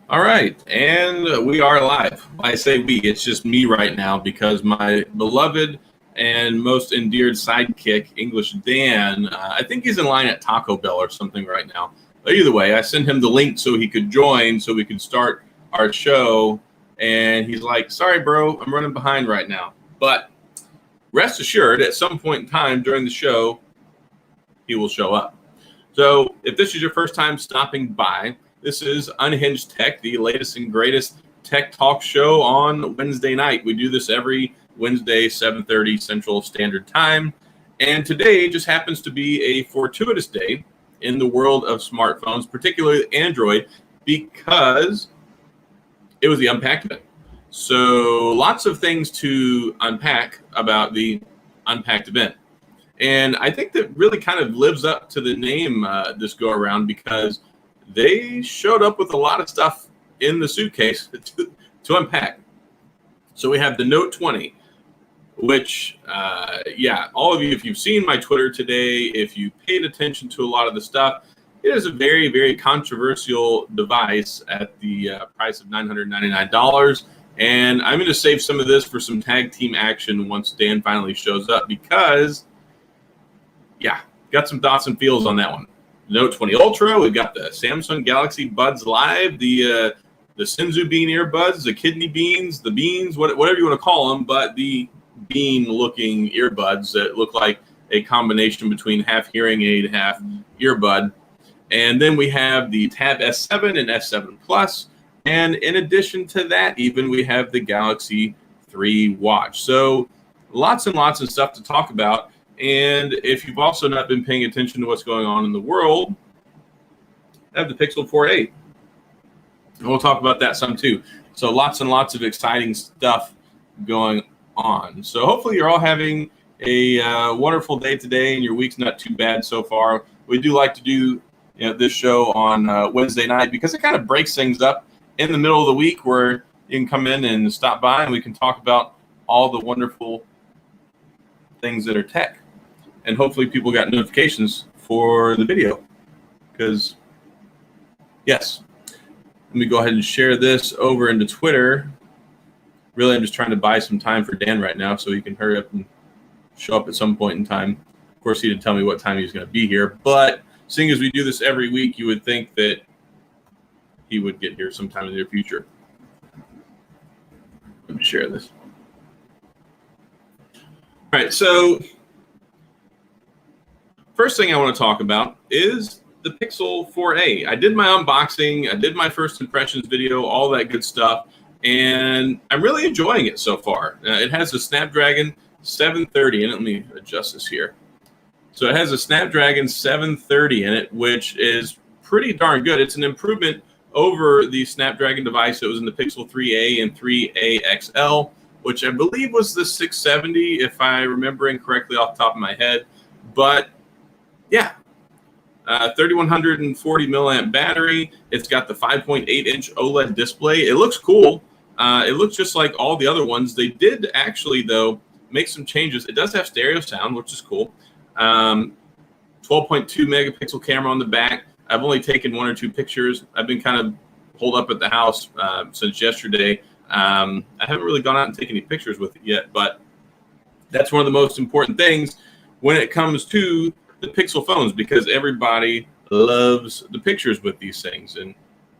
All right, and we are live. I say we, it's just me right now because my beloved and most endeared sidekick, English Dan, I think he's in line at Taco Bell or something right now. But either way, I sent him the link so he could join so we could start our show. And he's like, sorry, bro, I'm running behind right now. But rest assured, at some point in time during the show, he will show up. So if this is your first time stopping by, this is Unhinged Tech, the latest and greatest tech talk show on Wednesday night. We do this every Wednesday, 7:30 Central Standard Time. And today just happens to be a fortuitous day in the world of smartphones, particularly Android, because it was the Unpacked event. So lots of things to unpack about the Unpacked event. And I think that really kind of lives up to the name this go around because they showed up with a lot of stuff in the suitcase to unpack. So we have the Note 20, which, all of you, if you've seen my Twitter today, if you paid attention to a lot of the stuff, it is a very, very controversial device at the price of $999. And I'm going to save some of this for some tag team action once Dan finally shows up because, got some thoughts and feels on that one. Note 20 Ultra, we've got the Samsung Galaxy Buds Live, the Senzu Bean earbuds, the kidney beans, the beans, whatever you want to call them, but the bean-looking earbuds that look like a combination between half hearing aid, half earbud. And then we have the Tab S7 and S7 Plus. And in addition to that, even we have the Galaxy 3 watch. So lots and lots of stuff to talk about. And if you've also not been paying attention to what's going on in the world, I have the Pixel 4a. And we'll talk about that some too. So lots and lots of exciting stuff going on. So hopefully you're all having a wonderful day today and your week's not too bad so far. We do like to do this show on Wednesday night because it kind of breaks things up in the middle of the week where you can come in and stop by and we can talk about all the wonderful things that are tech. And hopefully people got notifications for the video because, yes, let me go ahead and share this over into Twitter. Really, I'm just trying to buy some time for Dan right now so he can hurry up and show up at some point in time. Of course, he didn't tell me what time he was going to be here, but seeing as we do this every week, you would think that he would get here sometime in the near future. Let me share this. All right, so first thing I want to talk about is the Pixel 4a. I did my unboxing, I did my first impressions video, all that good stuff, and I'm really enjoying it so far. It has a Snapdragon 730 in it. Let me adjust this here. So it has a Snapdragon 730 in it, which is pretty darn good. It's an improvement over the Snapdragon device that was in the Pixel 3a and 3a XL, which I believe was the 670, if I'm remembering correctly off the top of my head. But 3140 milliamp battery. It's got the 5.8-inch OLED display. It looks cool. It looks just like all the other ones. They did actually, though, make some changes. It does have stereo sound, which is cool. 12.2 megapixel camera on the back. I've only taken one or two pictures. I've been kind of holed up at the house since yesterday. I haven't really gone out and taken any pictures with it yet, but that's one of the most important things when it comes to the Pixel phones because everybody loves the pictures with these things. And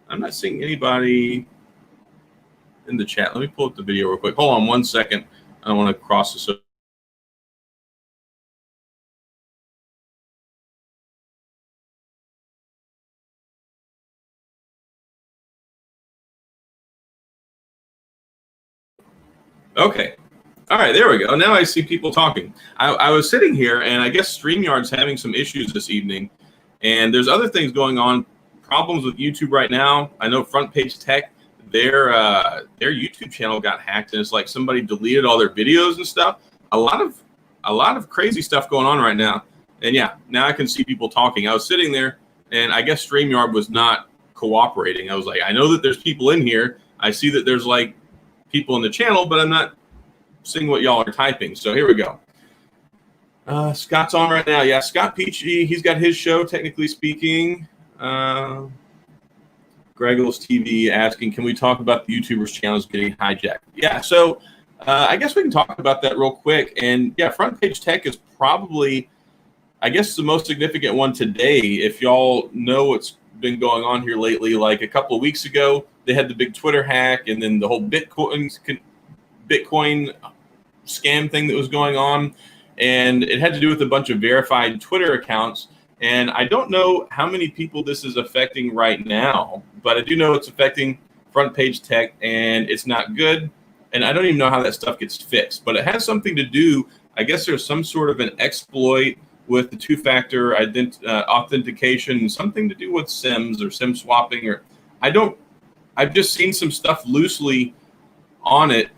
I'm not seeing anybody in the chat. Let me pull up the video real quick. Hold on 1 second. I want to cross this over. Okay. All right, there we go. Now I see people talking. I was sitting here, and I guess StreamYard's having some issues this evening, and there's other things going on, problems with YouTube right now. I know Front Page Tech, their YouTube channel got hacked, and it's like somebody deleted all their videos and stuff. A lot of crazy stuff going on right now. And now I can see people talking. I was sitting there, and I guess StreamYard was not cooperating. I was like, I know that there's people in here. I see that there's like people in the channel, but I'm not seeing what y'all are typing. So here we go. Scott's on right now. Yeah, Scott Peachy, he's got his show, technically speaking. Greggles TV asking, can we talk about the YouTubers' channels getting hijacked? Yeah, so I guess we can talk about that real quick. And yeah, Front Page Tech is probably, I guess, the most significant one today. If y'all know what's been going on here lately, like a couple of weeks ago, they had the big Twitter hack, and then the whole Bitcoin scam thing that was going on. And it had to do with a bunch of verified Twitter accounts. And I don't know how many people this is affecting right now, but I do know it's affecting Front Page Tech, and it's not good. And I don't even know how that stuff gets fixed, but it has something to do. I guess there's some sort of an exploit with the two-factor authentication, something to do with SIMs or SIM swapping, or I've just seen some stuff loosely on it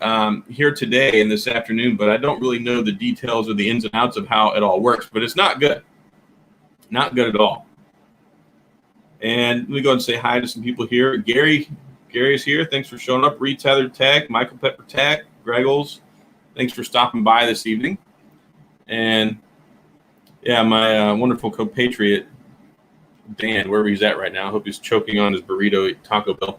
here today and this afternoon, but I don't really know the details or the ins and outs of how it all works. But it's not good. Not good at all. And let me go ahead and say hi to some people here. Gary's here. Thanks for showing up. Retethered Tech, Michael Pepper Tech, Greggles. Thanks for stopping by this evening. And yeah, my wonderful compatriot, Dan, wherever he's at right now. I hope he's choking on his burrito at Taco Bell.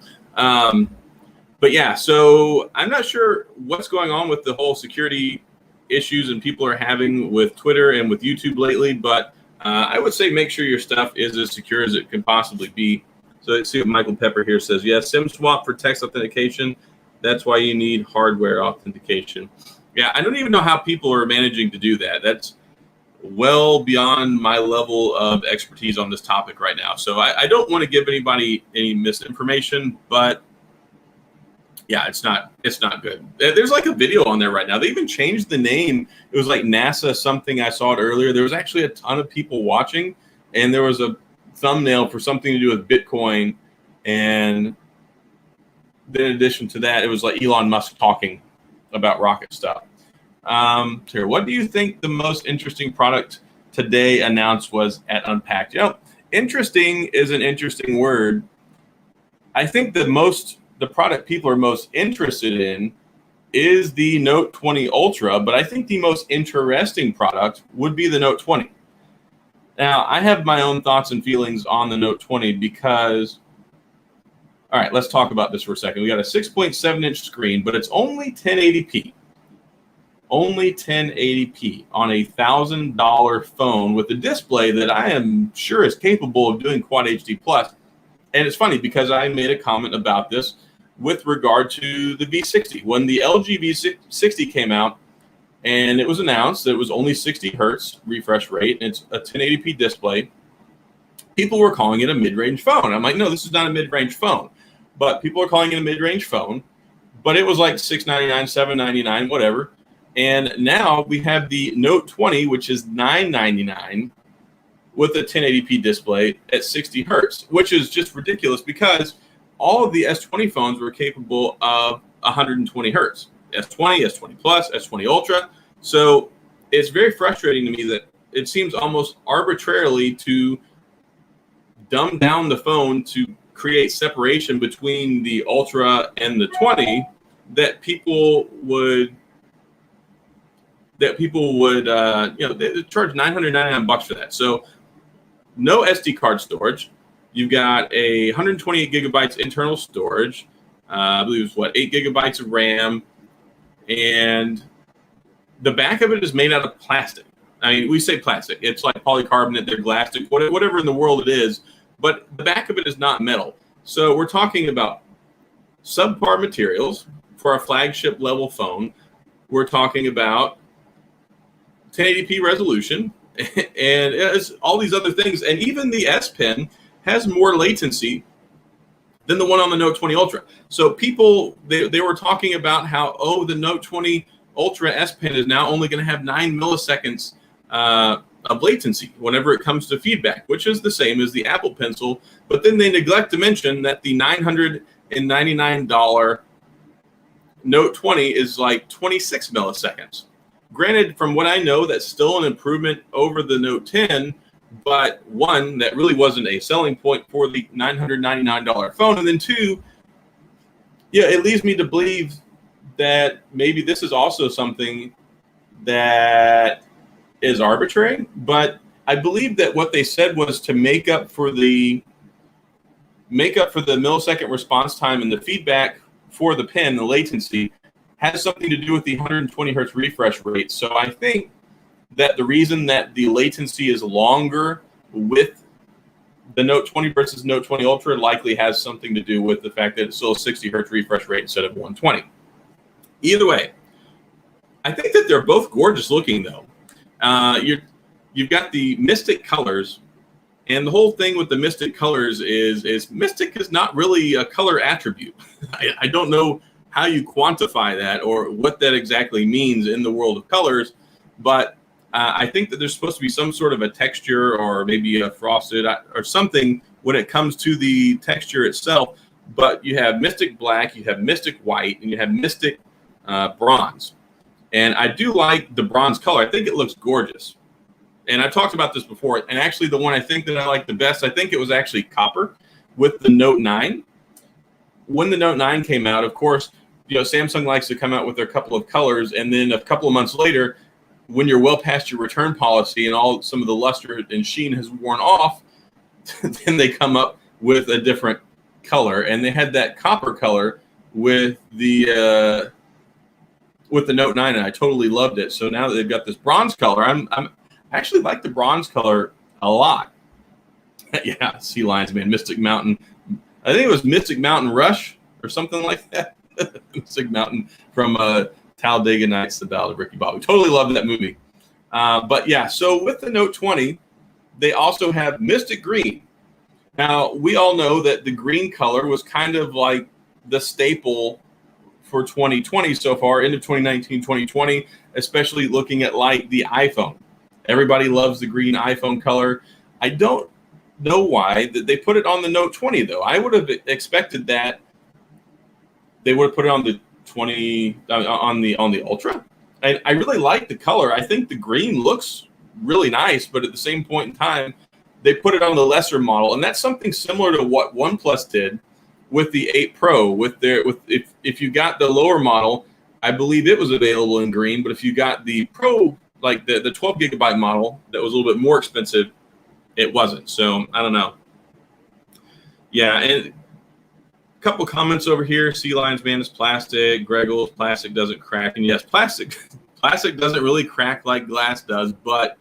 But yeah, so I'm not sure what's going on with the whole security issues and people are having with Twitter and with YouTube lately, but I would say make sure your stuff is as secure as it can possibly be. So let's see what Michael Pepper here says. Yeah, SIM swap for text authentication. That's why you need hardware authentication. Yeah, I don't even know how people are managing to do that. That's well beyond my level of expertise on this topic right now. So I don't want to give anybody any misinformation, but yeah, it's not good. There's like a video on there right now. They even changed the name. It was like NASA something. I saw it earlier. There was actually a ton of people watching, and there was a thumbnail for something to do with Bitcoin. And then in addition to that, it was like Elon Musk talking about rocket stuff. Here, what do you think the most interesting product today announced was at Unpacked? You know, interesting is an interesting word. I think the product people are most interested in is the Note 20 Ultra, but I think the most interesting product would be the Note 20. Now, I have my own thoughts and feelings on the Note 20 because, all right, let's talk about this for a second. We got a 6.7-inch screen, but it's only 1080p. Only 1080p on a $1,000 phone with a display that I am sure is capable of doing Quad HD+. And it's funny because I made a comment about this with regard to the V60. When the LG V60 came out and it was announced that it was only 60 hertz refresh rate and it's a 1080p display, people were calling it a mid-range phone. I'm like, no, this is not a mid-range phone. But people are calling it a mid-range phone. But it was like $699, $799, whatever. And now we have the Note 20, which is $999 with a 1080p display at 60 hertz, which is just ridiculous because all of the S20 phones were capable of 120 hertz. S20, S20 Plus, S20 Ultra. So it's very frustrating to me that it seems almost arbitrarily to dumb down the phone to create separation between the Ultra and the 20 that people would they charge $999 for that. So no SD card storage. You've got a 128 gigabytes internal storage. I believe it's 8 gigabytes of RAM. And the back of it is made out of plastic. I mean, we say plastic. It's like polycarbonate, they're glasstic, whatever in the world it is. But the back of it is not metal. So we're talking about subpar materials for a flagship level phone. We're talking about 1080p resolution and it's all these other things. And even the S Pen has more latency than the one on the Note 20 Ultra. So people, they were talking about how, the Note 20 Ultra S Pen is now only going to have 9 milliseconds of latency whenever it comes to feedback, which is the same as the Apple Pencil. But then they neglect to mention that the $999 Note 20 is like 26 milliseconds. Granted, from what I know, that's still an improvement over the Note 10, but one, that really wasn't a selling point for the $999 phone. And then two, it leads me to believe that maybe this is also something that is arbitrary. But I believe that what they said was to make up for the make up for the millisecond response time, and the feedback for the pen, the latency, has something to do with the 120 hertz refresh rate. So I think that the reason that the latency is longer with the Note 20 versus Note 20 Ultra likely has something to do with the fact that it's still a 60 hertz refresh rate instead of 120. Either way, I think that they're both gorgeous looking, though. You've got the Mystic colors, and the whole thing with the Mystic colors is Mystic is not really a color attribute. I don't know how you quantify that or what that exactly means in the world of colors, but I think that there's supposed to be some sort of a texture or maybe a frosted or something when it comes to the texture itself. But you have Mystic Black, you have Mystic White, and you have Mystic Bronze. And I do like the bronze color. I think it looks gorgeous. And I talked about this before. And actually, the one I think that I like the best, I think it was actually copper with the Note 9. When the Note 9 came out, of course, Samsung likes to come out with their couple of colors, and then a couple of months later, when you're well past your return policy and some of the luster and sheen has worn off, then they come up with a different color. And they had that copper color with the Note 9, and I totally loved it. So now that they've got this bronze color, I actually like the bronze color a lot. Yeah, Sea Lions, man, Mystic Mountain. I think it was Mystic Mountain Rush or something like that. Mystic Mountain from Talladega Nights, The Ballad of Ricky Bobby. Totally loved that movie. But yeah, so with the Note 20, they also have Mystic Green. Now, we all know that the green color was kind of like the staple for 2020 so far, into 2019, 2020, especially looking at like the iPhone. Everybody loves the green iPhone color. I don't know why that they put it on the Note 20, though. I would have expected that they would have put it on the 20 on the Ultra. And I really like the color. I think the green looks really nice, but at the same point in time, they put it on the lesser model, and that's something similar to what OnePlus did with the 8 Pro. If you got the lower model, I believe it was available in green, but if you got the Pro, like the 12 gigabyte model that was a little bit more expensive, it wasn't. So I don't know. Yeah, and a couple comments over here. Sea Lions, man, is plastic. Greggles, plastic doesn't crack. And yes, plastic doesn't really crack like glass does, but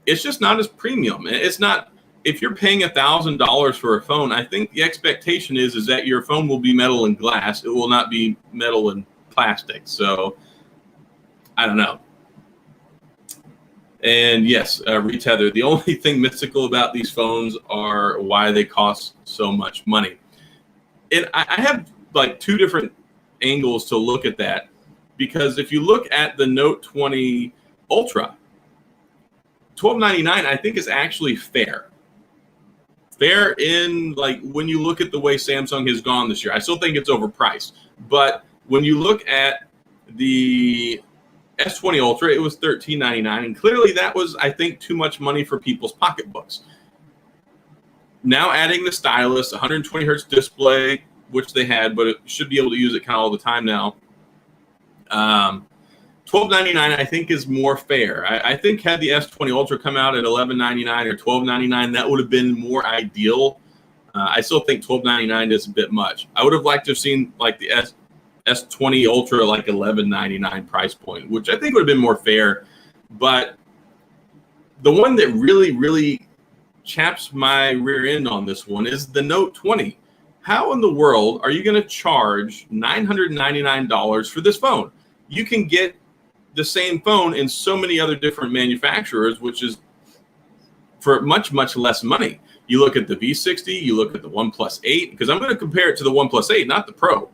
it's just not as premium. It's not. If you're paying $1,000 for a phone, I think the expectation is that your phone will be metal and glass. It will not be metal and plastic. So I don't know. And yes, Retether. The only thing mystical about these phones are why they cost so much money. And I have like two different angles to look at that, because if you look at the Note 20 Ultra, $1,299 I think is actually fair. Fair in like when you look at the way Samsung has gone this year. I still think it's overpriced, but when you look at the S20 Ultra, it was $1,399, and clearly that was, I think, too much money for people's pocketbooks. Now adding the stylus, 120 hertz display, which they had, but it should be able to use it kind of all the time now. $1,299 I think is more fair. I think had the S20 Ultra come out at $1,199 or $1,299, that would have been more ideal. I still think $1,299 is a bit much. I would have liked to have seen like the S20 Ultra like $1,199 price point, which I think would have been more fair. But the one that really, really chaps my rear end on this one is the Note 20. How in the world are you going to charge $999 for this phone? You can get the same phone in so many other different manufacturers, which is for much, much less money. You look at the V60, you look at the OnePlus 8, because I'm going to compare it to the OnePlus 8, not the Pro.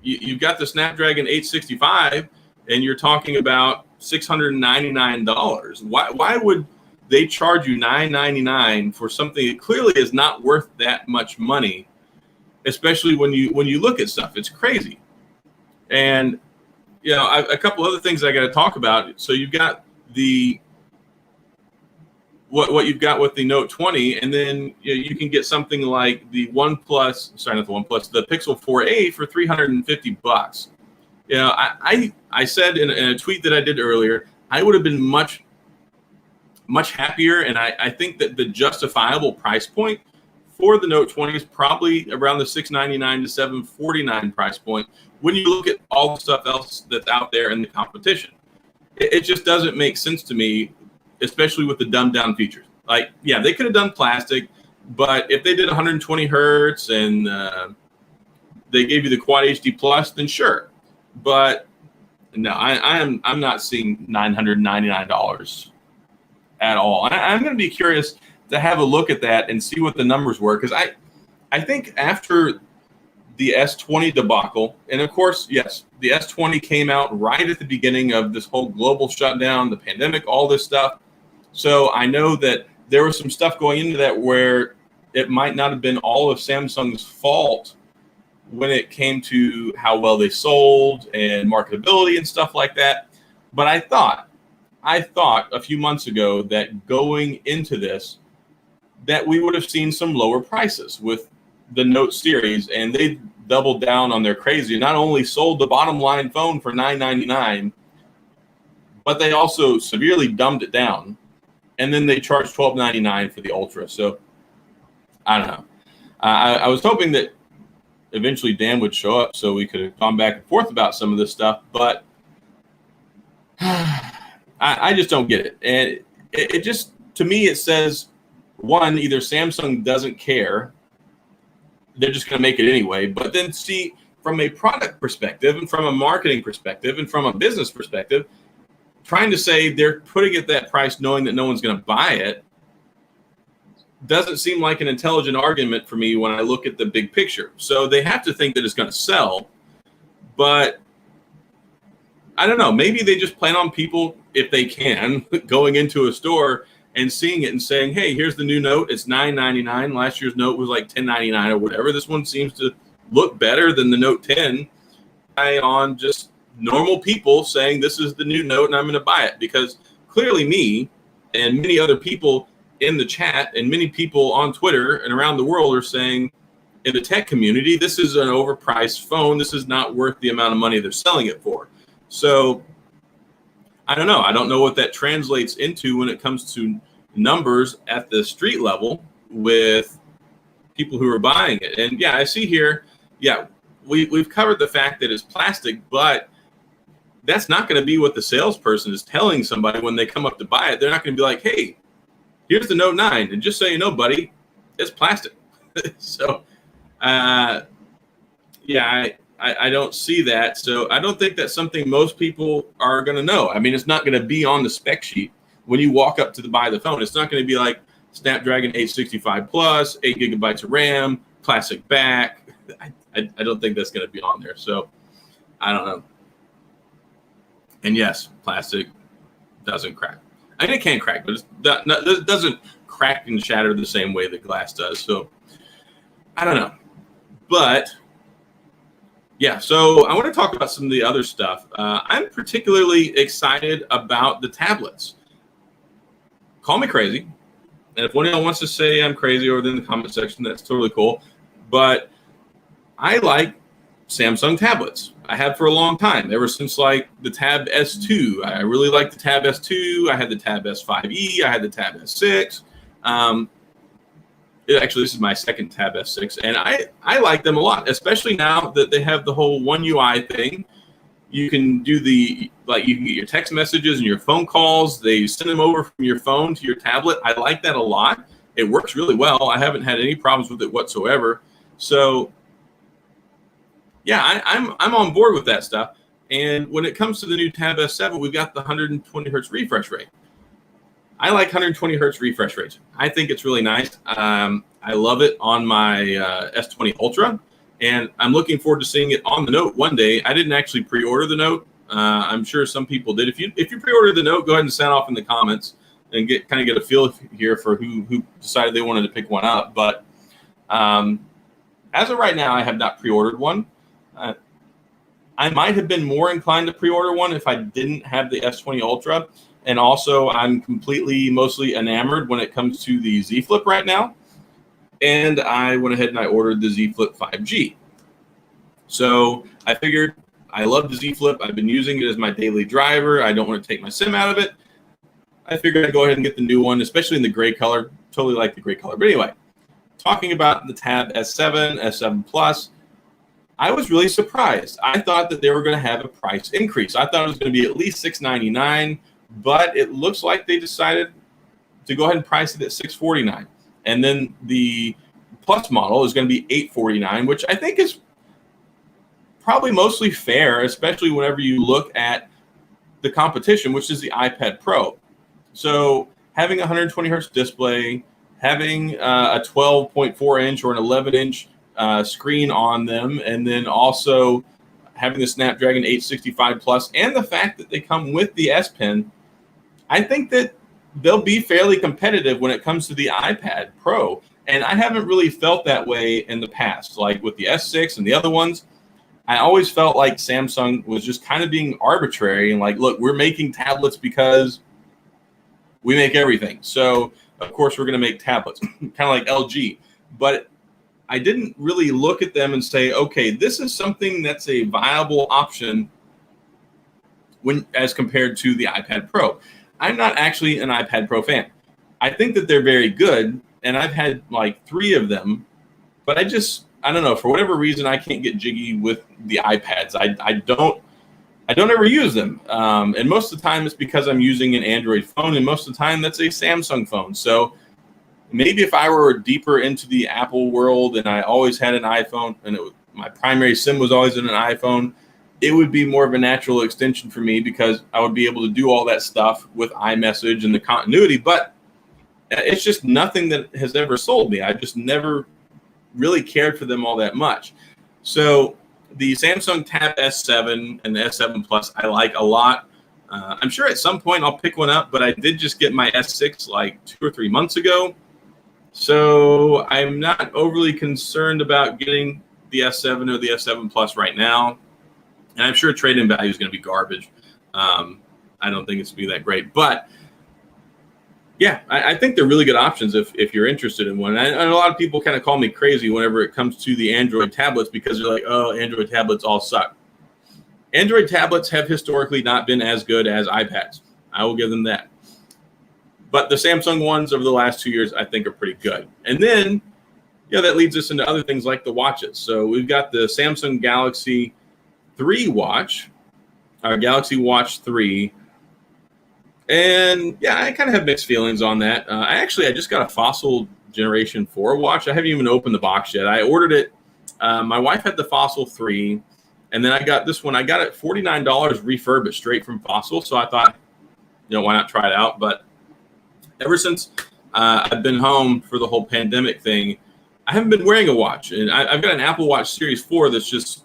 You've got the Snapdragon 865, and you're talking about $699. Why would they charge you $999 for something that clearly is not worth that much money, especially when you look at stuff? It's crazy. And a couple other things I got to talk about. So you've got what you've got with the Note 20, and then you can get something like the the Pixel 4a for $350. I said in a tweet that I did earlier, I would have been much happier, and I think that the justifiable price point for the Note 20 is probably around the $699 to $749 price point when you look at all the stuff else that's out there in the competition. It just doesn't make sense to me, especially with the dumbed down features. Like, yeah, they could have done plastic, but if they did 120 hertz and they gave you the Quad HD Plus, then sure. But no, I'm not seeing $999 at all. I'm going to be curious to have a look at that and see what the numbers were, because I think after the S20 debacle, and of course, yes, the S20 came out right at the beginning of this whole global shutdown, the pandemic, all this stuff. So I know that there was some stuff going into that where it might not have been all of Samsung's fault when it came to how well they sold and marketability and stuff like that. But I thought a few months ago that going into this, that we would have seen some lower prices with the Note series, and they doubled down on their crazy. Not only sold the bottom line phone for $999, but they also severely dumbed it down, and then they charged $1299 for the Ultra. So I don't know. I was hoping that eventually Dan would show up so we could have gone back and forth about some of this stuff, but I just don't get it. And it just, to me, it says, one, either Samsung doesn't care, they're just going to make it anyway. But then see, from a product perspective and from a marketing perspective and from a business perspective, trying to say they're putting it that price knowing that no one's going to buy it doesn't seem like an intelligent argument for me when I look at the big picture. So they have to think that it's going to sell, but I don't know. Maybe they just plan on people, if they can, going into a store and seeing it and saying, hey, here's the new Note. It's $999. Last year's Note was like $1099 or whatever. This one seems to look better than the Note 10. On just normal people saying this is the new Note and I'm going to buy it, because clearly me and many other people in the chat and many people on Twitter and around the world are saying, in the tech community, this is an overpriced phone. This is not worth the amount of money they're selling it for. So I don't know. I don't know what that translates into when it comes to numbers at the street level with people who are buying it. And yeah, I see here, yeah, we've covered the fact that it's plastic, but that's not going to be what the salesperson is telling somebody when they come up to buy it. They're not going to be like, hey, here's the Note 9. And just so you know, buddy, it's plastic. So, yeah, I don't see that. So I don't think that's something most people are going to know. I mean, it's not going to be on the spec sheet when you walk up to buy the phone. It's not going to be like Snapdragon 865 plus, 8 gigabytes of RAM, classic back. I don't think that's going to be on there. So I don't know. And yes, plastic doesn't crack. I mean, it can crack, but it doesn't crack and shatter the same way that glass does. So I don't know. But yeah, so I want to talk about some of the other stuff. I'm particularly excited about the tablets. Call me crazy. And if one of y'all wants to say I'm crazy over there in the comment section, that's totally cool. But I like Samsung tablets. I have for a long time, ever since like the Tab S2. I really like the Tab S2. I had the Tab S5e. I had the Tab S6. Actually, this is my second Tab S6, and I like them a lot, especially now that they have the whole One UI thing. You can do you can get your text messages and your phone calls. They send them over from your phone to your tablet. I like that a lot. It works really well. I haven't had any problems with it whatsoever. So yeah, I'm on board with that stuff. And when it comes to the new Tab S7, we've got the 120 hertz refresh rate. I like 120 hertz refresh rates. I think it's really nice. I love it on my S20 Ultra, and I'm looking forward to seeing it on the Note one day. I didn't actually pre-order the Note. I'm sure some people did. If you pre-ordered the Note, go ahead and sound off in the comments and get a feel here for who decided they wanted to pick one up. But as of right now, I have not pre-ordered one. I might have been more inclined to pre-order one if I didn't have the S20 Ultra. And also, I'm mostly enamored when it comes to the Z Flip right now. And I went ahead and I ordered the Z Flip 5G. So I figured I love the Z Flip. I've been using it as my daily driver. I don't want to take my SIM out of it. I figured I'd go ahead and get the new one, especially in the gray color. Totally like the gray color. But anyway, talking about the Tab S7, S7 Plus, I was really surprised. I thought that they were going to have a price increase. I thought it was going to be at least $699, but it looks like they decided to go ahead and price it at $649. And then the Plus model is going to be $849, which I think is probably mostly fair, especially whenever you look at the competition, which is the iPad Pro. So having a 120 hertz display, having a 12.4 inch or an 11 inch screen on them, and then also having the Snapdragon 865 Plus, and the fact that they come with the S Pen, I think that they'll be fairly competitive when it comes to the iPad Pro. And I haven't really felt that way in the past. Like with the S6 and the other ones, I always felt like Samsung was just kind of being arbitrary and like, look, we're making tablets because we make everything. So, of course, we're going to make tablets, kind of like LG. But I didn't really look at them and say, okay, this is something that's a viable option as compared to the iPad Pro. I'm not actually an iPad Pro fan. I think that they're very good, and I've had like 3 of them, but I don't know, for whatever reason, I can't get jiggy with the iPads. I don't ever use them. And most of the time it's because I'm using an Android phone, and most of the time that's a Samsung phone. So maybe if I were deeper into the Apple world and I always had an iPhone and my primary SIM was always in an iPhone, it would be more of a natural extension for me because I would be able to do all that stuff with iMessage and the continuity. But it's just nothing that has ever sold me. I've just never really cared for them all that much. So the Samsung Tab S7 and the S7 Plus I like a lot. I'm sure at some point I'll pick one up, but I did just get my S6 like 2 or 3 months ago. So I'm not overly concerned about getting the S7 or the S7 Plus right now. And I'm sure trade-in value is going to be garbage. I don't think it's going to be that great. But yeah, I think they're really good options if you're interested in one. And a lot of people kind of call me crazy whenever it comes to the Android tablets because they're like, oh, Android tablets all suck. Android tablets have historically not been as good as iPads. I will give them that. But the Samsung ones over the last 2 years, I think, are pretty good. And then, that leads us into other things like the watches. So we've got the Samsung Galaxy 3 watch, our Galaxy Watch 3. And I kind of have mixed feelings on that. I just got a Fossil Generation 4 watch. I haven't even opened the box yet. I ordered it. My wife had the Fossil 3, and then I got this one. I got it $49 refurbished straight from Fossil. So I thought, why not try it out? But ever since I've been home for the whole pandemic thing, I haven't been wearing a watch. And I've got an Apple Watch Series 4 that's just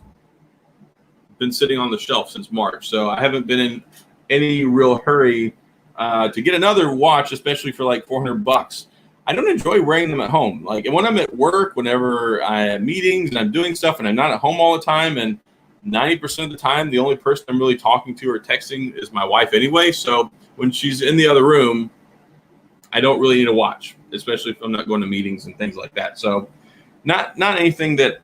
been sitting on the shelf since March. So I haven't been in any real hurry to get another watch, especially for like $400. I don't enjoy wearing them at home. Like when I'm at work, whenever I have meetings and I'm doing stuff and I'm not at home all the time, and 90% of the time, the only person I'm really talking to or texting is my wife anyway. So when she's in the other room, I don't really need a watch, especially if I'm not going to meetings and things like that. So not anything that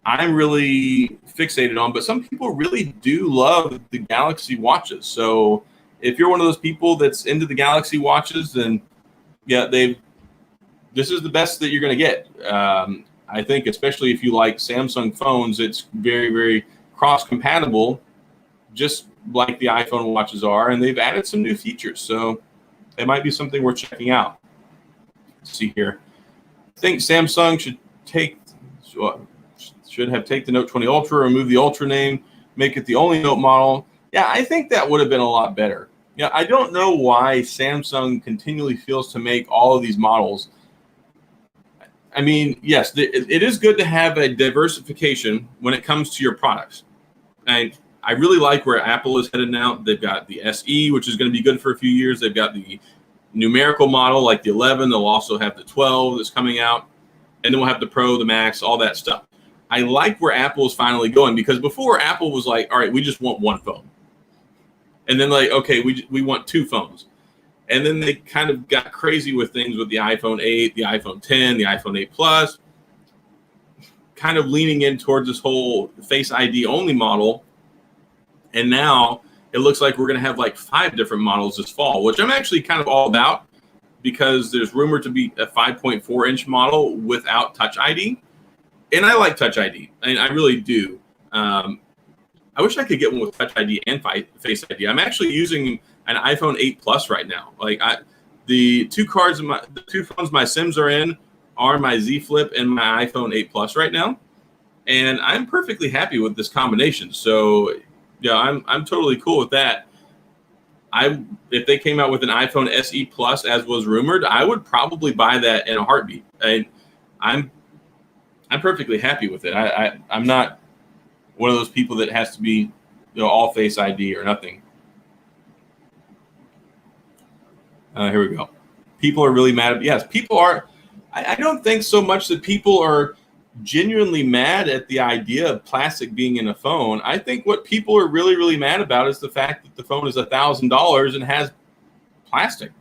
I'm really fixated on, but some people really do love the Galaxy watches. So if you're one of those people that's into the Galaxy watches, then this is the best that you're going to get. I think, especially if you like Samsung phones, it's very, very cross-compatible, just like the iPhone watches are, and they've added some new features. So it might be something worth checking out. Let's see here. I think Samsung should have taken the Note 20 Ultra, remove the Ultra name, make it the only Note model. Yeah, I think that would have been a lot better. I don't know why Samsung continually feels to make all of these models. I mean, yes, it is good to have a diversification when it comes to your products. I really like where Apple is headed now. They've got the SE, which is going to be good for a few years. They've got the numerical model like the 11. They'll also have the 12 that's coming out. And then we'll have the Pro, the Max, all that stuff. I like where Apple is finally going, because before Apple was like, all right, we just want one phone. And then like, okay, we want 2 phones. And then they kind of got crazy with things with the iPhone 8, the iPhone 10, the iPhone 8 Plus, kind of leaning in towards this whole Face ID only model. And now it looks like we're going to have like 5 different models this fall, which I'm actually kind of all about. because there's rumored to be a 5.4-inch model without Touch ID. And I like Touch ID. I really do. I wish I could get one with Touch ID and Face ID. I'm actually using an iPhone 8 Plus right now. The two phones my Sims are in are my Z Flip and my iPhone 8 Plus right now, and I'm perfectly happy with this combination. So, yeah, I'm totally cool with that. If they came out with an iPhone SE Plus, as was rumored, I would probably buy that in a heartbeat. And I'm perfectly happy with it. I'm not one of those people that has to be, all Face ID or nothing. Here we go. People are really mad. Yes, people are. I don't think so much that people are genuinely mad at the idea of plastic being in a phone. I think what people are really, really mad about is the fact that the phone is $1,000 and has plastic.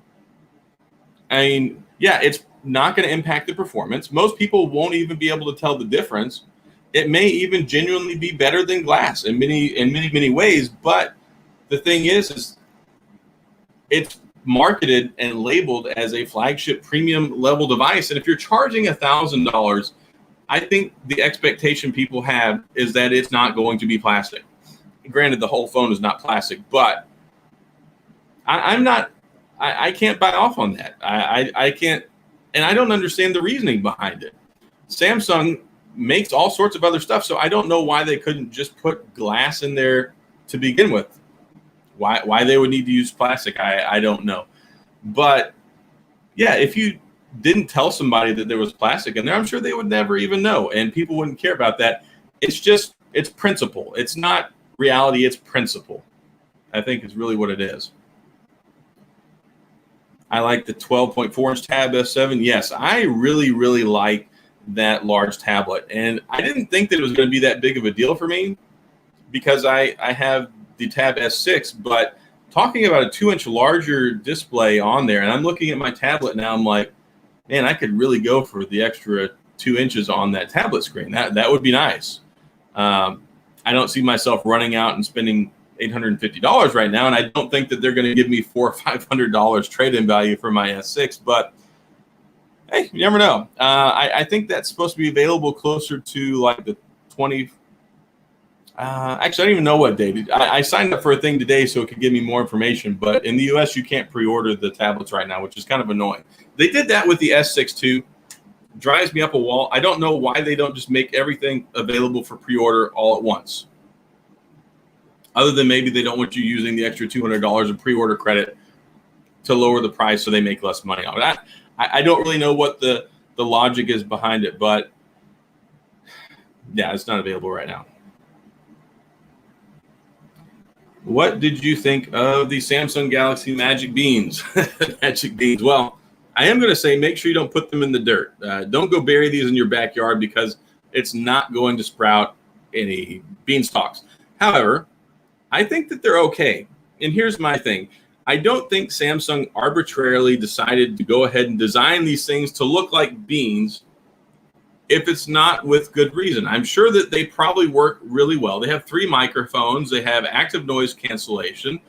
I mean, yeah, it's not going to impact the performance. Most people won't even be able to tell the difference. It may even genuinely be better than glass in many ways. But the thing is it's marketed and labeled as a flagship premium level device. And if you're charging $1,000, I think the expectation people have is that it's not going to be plastic. Granted, the whole phone is not plastic, but I can't buy off on that. I can't, and I don't understand the reasoning behind it. Samsung makes all sorts of other stuff, so I don't know why they couldn't just put glass in there to begin with. Why they would need to use plastic, I don't know. But yeah, if you didn't tell somebody that there was plastic in there, I'm sure they would never even know, and people wouldn't care about that. It's principle. It's not reality, it's principle. I think is really what it is. I like the 12.4-inch Tab S7. Yes, I really, really like that large tablet. And I didn't think that it was going to be that big of a deal for me because I have the Tab S6, but talking about a 2-inch larger display on there, and I'm looking at my tablet now, I'm like, man, I could really go for the extra 2 inches on that tablet screen. That would be nice. I don't see myself running out and spending $850 right now, and I don't think that they're going to give me $400 or $500 trade-in value for my S6, but hey, you never know. I think that's supposed to be available closer to like the 20. Actually, I don't even know what date. I signed up for a thing today so it could give me more information, but in the US, you can't pre-order the tablets right now, which is kind of annoying. They did that with the S6 too. Drives me up a wall. I don't know why they don't just make everything available for pre-order all at once. Other than maybe they don't want you using the extra $200 of pre-order credit to lower the price so they make less money on it. I don't really know what the logic is behind it, but yeah, it's not available right now. What did you think of the Samsung Galaxy Magic Beans? Magic Beans. Well, I am going to say make sure you don't put them in the dirt. Don't go bury these in your backyard because it's not going to sprout any beanstalks. However, I think that they're okay. And here's my thing. I don't think Samsung arbitrarily decided to go ahead and design these things to look like beans if it's not with good reason. I'm sure that they probably work really well. They have 3 microphones. They have active noise cancellation.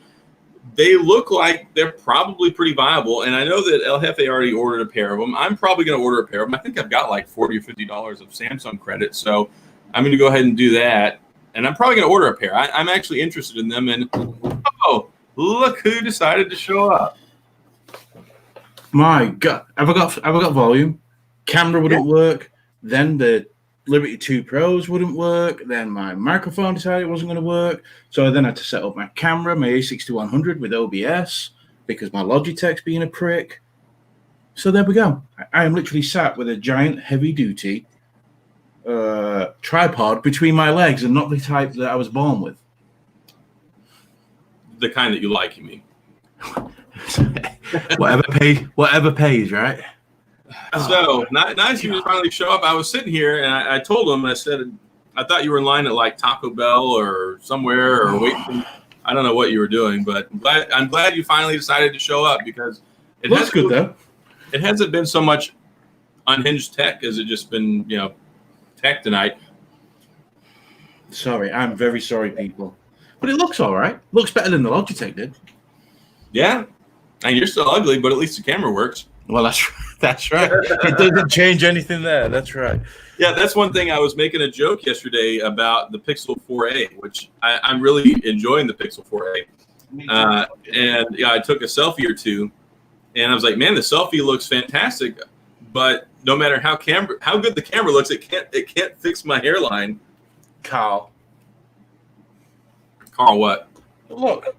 They look like they're probably pretty viable. And I know that El Jefe already ordered a pair of them. I'm probably going to order a pair of them. I think I've got like $40 or $50 of Samsung credit. So I'm going to go ahead and do that. And I'm probably going to order a pair. I'm actually interested in them. And oh, look who decided to show up. My God. Have I got volume? Camera wouldn't work. Then the Liberty 2 Pros wouldn't work. Then my microphone decided it wasn't going to work. So then I had to set up my camera, my A6100 with OBS because my Logitech's being a prick. So there we go. I am literally sat with a giant heavy-duty tripod between my legs and not the type that I was born with. The kind that you like, you mean? whatever pays, right? So nice you finally show up. I was sitting here and I told him, I said, I thought you were in line at like Taco Bell or somewhere or waiting. I don't know what you were doing, but I'm glad you finally decided to show up because it looks good though. It hasn't been so much unhinged tech as it just been, tech tonight. Sorry, I'm very sorry, people. But it looks all right. Looks better than the Logitech did. Yeah. And you're still ugly, but at least the camera works. Well, that's right. It doesn't change anything there. That's right. Yeah, that's one thing. I was making a joke yesterday about the Pixel 4a, which I'm really enjoying the Pixel 4a. And yeah, I took a selfie or two, and I was like, man, the selfie looks fantastic, but no matter how good the camera looks, it can't fix my hairline. Carl, what? Look,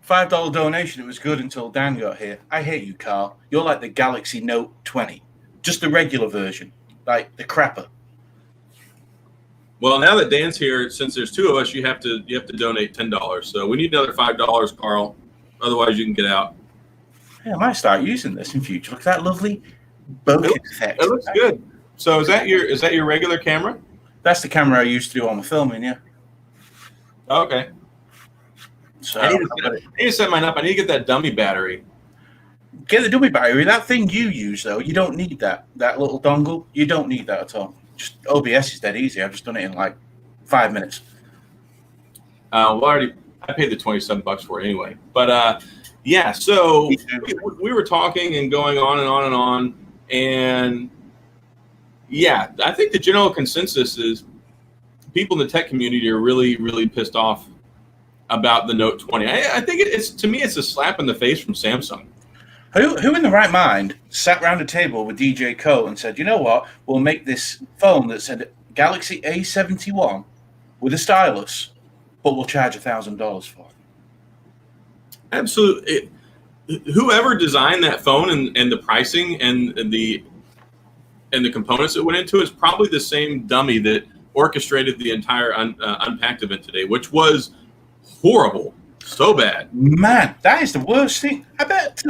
$5 donation. It was good until Dan got here. I hate you, Carl. You're like the Galaxy Note 20, just the regular version, like the crapper. Well, now that Dan's here, since there's two of us, you have to donate $10. So we need another $5, Carl. Otherwise, you can get out. Yeah, I might start using this in future. Look at that lovely bokeh effect. It looks good. So is that your regular camera? That's the camera I used to do all my filming. Yeah. Okay. So I need to set mine up. I need to get that dummy battery. Get the dummy battery. That thing you use, though, you don't need that little dongle. You don't need that at all. Just OBS is dead easy. I've just done it in like 5 minutes. Well, I paid the $27 for it anyway. But yeah, so we were talking and going on and on and on, and yeah, I think the general consensus is people in the tech community are really, really pissed off about the Note 20. I think it's a slap in the face from Samsung. Who in the right mind sat around a table with DJ Cole and said, you know what, we'll make this phone that said Galaxy A71 with a stylus, but we'll charge $1,000 for it? Absolutely. Whoever designed that phone and the pricing and the components that went into it is probably the same dummy that orchestrated the entire Unpacked event today, which was horrible. So bad. Man, that is the worst thing. I bet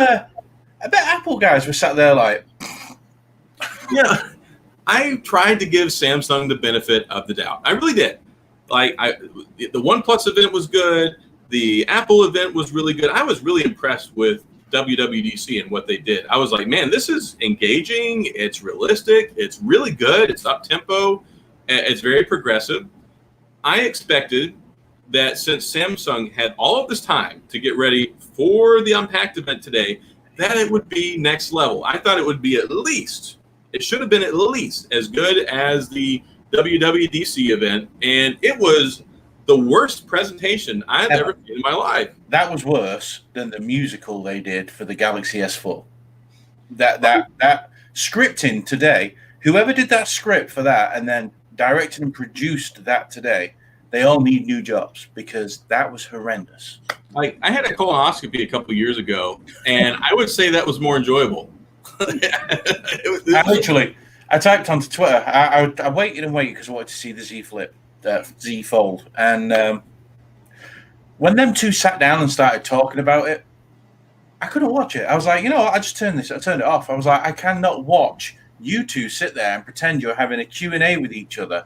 Apple guys were sat there like... Yeah, I tried to give Samsung the benefit of the doubt. I really did. Like, the OnePlus event was good. The Apple event was really good. I was really impressed with WWDC and what they did. I was like, man, this is engaging. It's realistic. It's really good. It's up-tempo. It's very progressive. I expected that since Samsung had all of this time to get ready for the Unpacked event today, that it would be next level. I thought it would be it should have been at least as good as the WWDC event, and it was the worst presentation I've ever seen in my life. That was worse than the musical they did for the Galaxy S4. That scripting today, whoever did that script for that and then directed and produced that today, they all need new jobs because that was horrendous. Like, I had a colonoscopy a couple years ago, and I would say that was more enjoyable. I typed onto Twitter. I waited and waited because I wanted to see the Z Flip, Z Fold, and when them two sat down and started talking about it, I couldn't watch it. I was like, you know what? I turned it off. I was like, I cannot watch you two sit there and pretend you're having a Q&A with each other,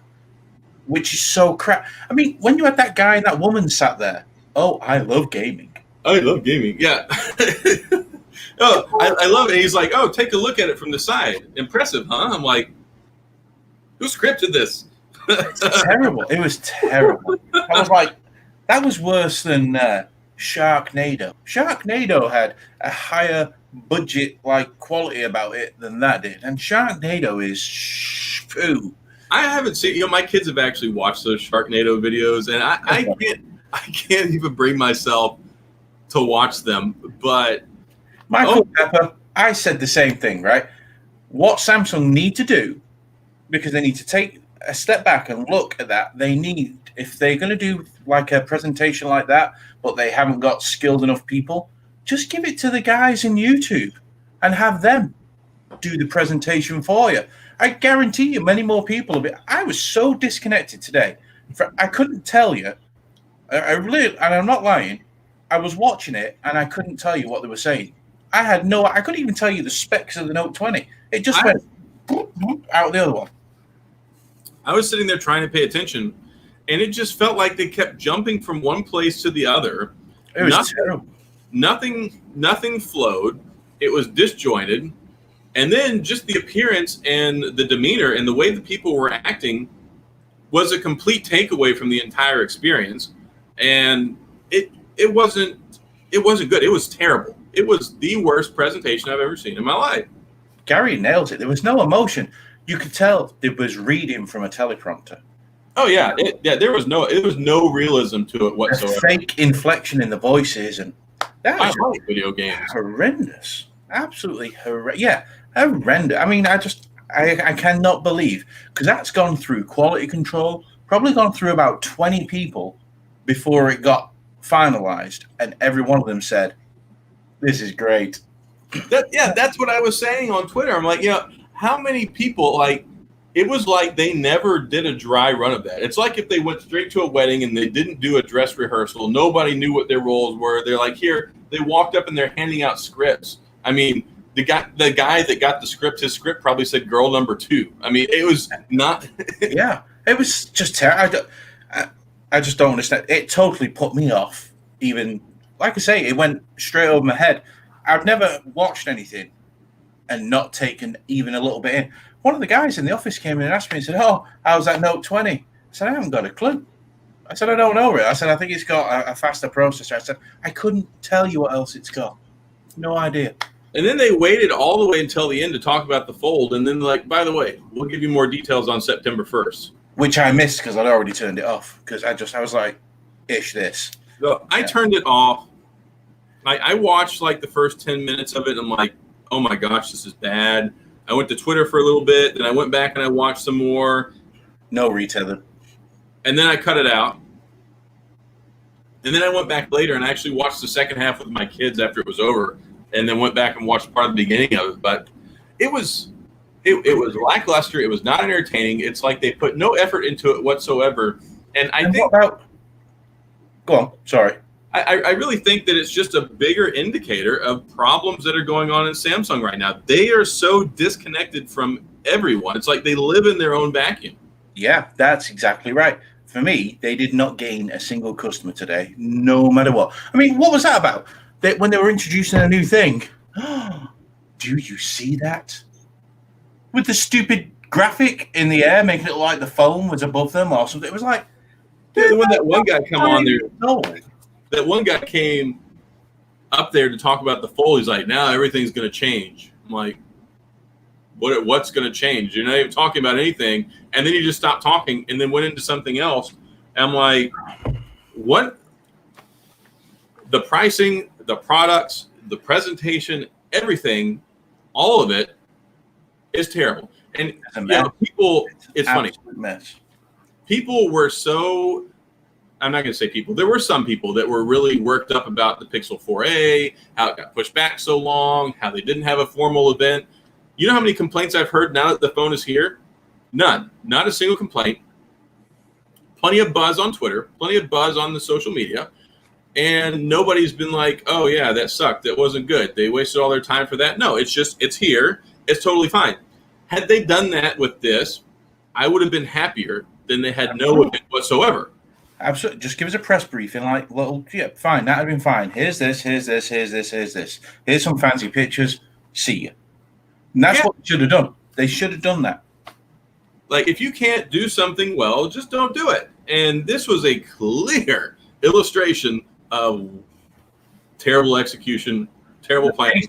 which is so crap. I mean, when you had that guy and that woman sat there, oh, I love gaming. Yeah. Oh, I love it. He's like, oh, take a look at it from the side. Impressive, huh? I'm like, who scripted this? Terrible. It was terrible. I was like, that was worse than Sharknado. Sharknado had a higher budget quality about it than that did, and Sharknado is poo. I haven't seen. My kids have actually watched those Sharknado videos, and I can't even bring myself to watch them. But Michael Pepper, I said the same thing, right? What Samsung need to do, because they need to take a step back and look at that. They need, if they're going to do like a presentation like that, but they haven't got skilled enough people, just give it to the guys in YouTube and have them do the presentation for you. I guarantee you many more people will be. I was so disconnected today. I couldn't tell you. I really, and I'm not lying, I was watching it and I couldn't tell you what they were saying. I couldn't even tell you the specs of the Note 20. It just went out the other one. I was sitting there trying to pay attention, and it just felt like they kept jumping from one place to the other. It was terrible. Nothing flowed. It was disjointed. And then just the appearance and the demeanor and the way the people were acting was a complete takeaway from the entire experience. And it wasn't good. It was terrible. It was the worst presentation I've ever seen in my life. Gary nails it. There was no emotion. You could tell it was reading from a teleprompter. Oh yeah, there was no realism to it whatsoever. A fake inflection in the voices, and that I like video games. Horrendous, absolutely horrendous. Yeah, horrendous. I mean, I cannot believe, because that's gone through quality control, probably gone through about 20 people before it got finalized, and every one of them said, "This is great." That's what I was saying on Twitter. I'm like, how many people, like, it was like they never did a dry run of that. It's like if they went straight to a wedding and they didn't do a dress rehearsal. Nobody knew what their roles were. They're like, here, they walked up and they're handing out scripts. I mean, the guy that got the script, his script probably said girl number 2. I mean, it was not. Yeah, it was just terrible. I just don't understand. It totally put me off. Even, like I say, it went straight over my head. I've never watched anything and not taken even a little bit in. One of the guys in the office came in and asked me and said, "Oh, how's that Note 20?" I said, "I haven't got a clue." I said, "I don't know really." I said, "I think it's got a faster processor." I said, "I couldn't tell you what else it's got. No idea." And then they waited all the way until the end to talk about the Fold. And then, like, by the way, we'll give you more details on September 1st. Which I missed because I'd already turned it off. Because I was like, ish this. So I turned it off. I watched, like, the first 10 minutes of it. And I'm like, oh, my gosh, this is bad. I went to Twitter for a little bit. Then I went back and I watched some more. No retailer. And then I cut it out. And then I went back later and actually watched the second half with my kids after it was over. And then went back and watched part of the beginning of it. But it was lackluster. It was not entertaining. It's like they put no effort into it whatsoever. And I think... Go on. Sorry. I really think that it's just a bigger indicator of problems that are going on in Samsung right now. They are so disconnected from everyone. It's like they live in their own vacuum. Yeah, that's exactly right. For me, they did not gain a single customer today, no matter what. I mean, what was that about? When they were introducing a new thing, do you see that? With the stupid graphic in the air, making it look like the phone was above them or something. It was like... When that one guy come on there... That one guy came up there to talk about the Fold. He's like, now everything's going to change. I'm like, what's going to change? You're not even talking about anything. And then he just stopped talking and then went into something else. And I'm like, what? The pricing, the products, the presentation, everything, all of it is terrible. And people, it's funny. Mess. People were so... I'm not going to say people. There were some people that were really worked up about the Pixel 4a, how it got pushed back so long, how they didn't have a formal event. You know how many complaints I've heard now that the phone is here? None. Not a single complaint. Plenty of buzz on Twitter, plenty of buzz on the social media, and nobody's been like, oh, yeah, that sucked. That wasn't good. They wasted all their time for that. No, it's just, it's here. It's totally fine. Had they done that with this, I would have been happier than they had no event whatsoever. Absolutely. Just give us a press briefing, like, well, yeah, fine, that'd have been fine. Here's this, here's this, here's this, here's this. Here's some fancy pictures. See you. And that's what they should have done. They should have done that. Like, if you can't do something well, just don't do it. And this was a clear illustration of terrible execution, terrible planning.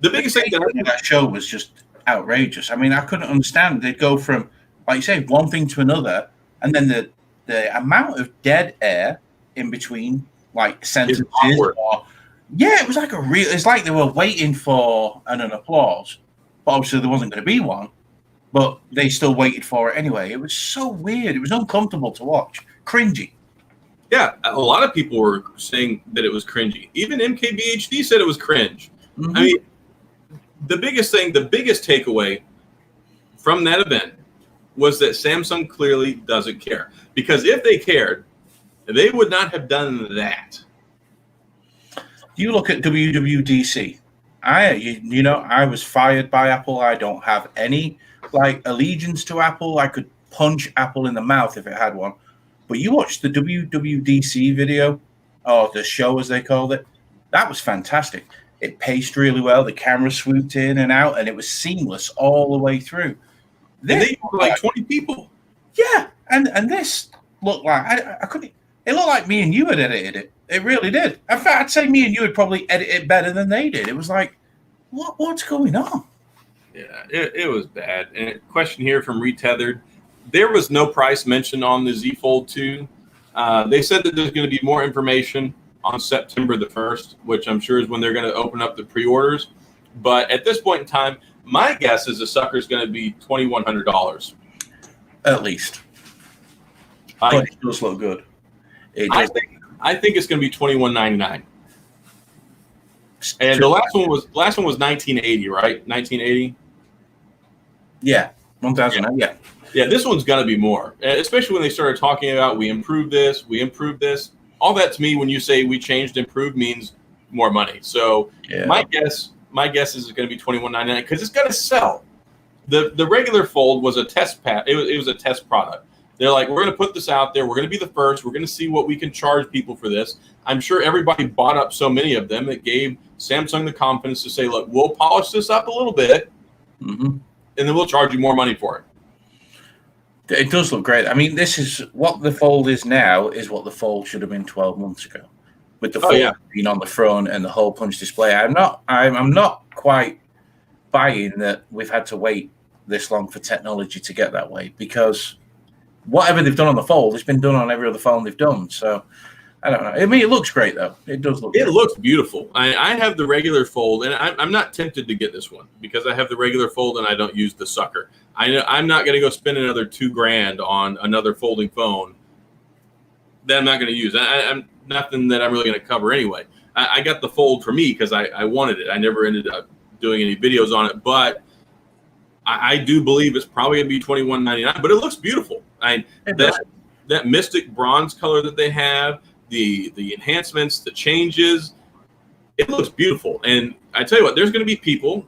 The biggest thing that show was just outrageous. I mean, I couldn't understand. They'd go from, like you say, one thing to another, and then the amount of dead air in between, like, sentences. It was like it's like they were waiting for an applause, but obviously there wasn't going to be one, but they still waited for it anyway. It was so weird. It was uncomfortable to watch. Cringy. Yeah, a lot of people were saying that it was cringy. Even MKBHD said it was cringe. Mm-hmm. I mean, the biggest takeaway from that event was that Samsung clearly doesn't care. Because if they cared, they would not have done that. You look at WWDC. I was fired by Apple. I don't have any allegiance to Apple. I could punch Apple in the mouth if it had one. But you watched the WWDC video, or the show as they called it. That was fantastic. It paced really well. The camera swooped in and out, and it was seamless all the way through. They were like 20 people. Yeah, and this looked like I couldn't. It looked like me and you had edited it. It really did. In fact, I'd say me and you would probably edit it better than they did. It was like, what's going on? Yeah, it was bad. And a question here from Retethered. There was no price mentioned on the Z Fold 2. They said that there's going to be more information on September the 1st, which I'm sure is when they're going to open up the pre-orders. But at this point in time, my guess is the sucker is going to be $2,100. At least. But it does look good. I think it's going to be $2,199. And the last one was 1980, right? 1980. Yeah, 1,000. Yeah. Yeah, this one's going to be more, especially when they started talking about we improved this. All that to me, when you say we changed, improved, means more money. So my guess is it's going to be $2,199 because it's going to sell. The regular Fold was a test pad. It was a test product. They're like, we're going to put this out there. We're going to be the first. We're going to see what we can charge people for this. I'm sure everybody bought up so many of them. It gave Samsung the confidence to say, look, we'll polish this up a little bit, and then we'll charge you more money for it. It does look great. I mean, this is what the Fold is now is what the Fold should have been 12 months ago, with the Fold being on the front and the hole punch display. I'm not quite buying that we've had to wait this long for technology to get that way, because whatever they've done on the Fold, it's been done on every other phone they've done. So I don't know. I mean, it looks great though. It does look. It looks beautiful. I have the regular Fold, and I'm not tempted to get this one because I have the regular Fold and I don't use the sucker. I'm not going to go spend another $2,000 on another folding phone that I'm not going to use. I'm nothing that I'm really going to cover anyway. I got the Fold for me because I wanted it. I never ended up doing any videos on it, but I do believe it's probably going to be $2,199. But it looks beautiful. That mystic bronze color that they have, the enhancements, the changes, it looks beautiful. And I tell you what, there's going to be people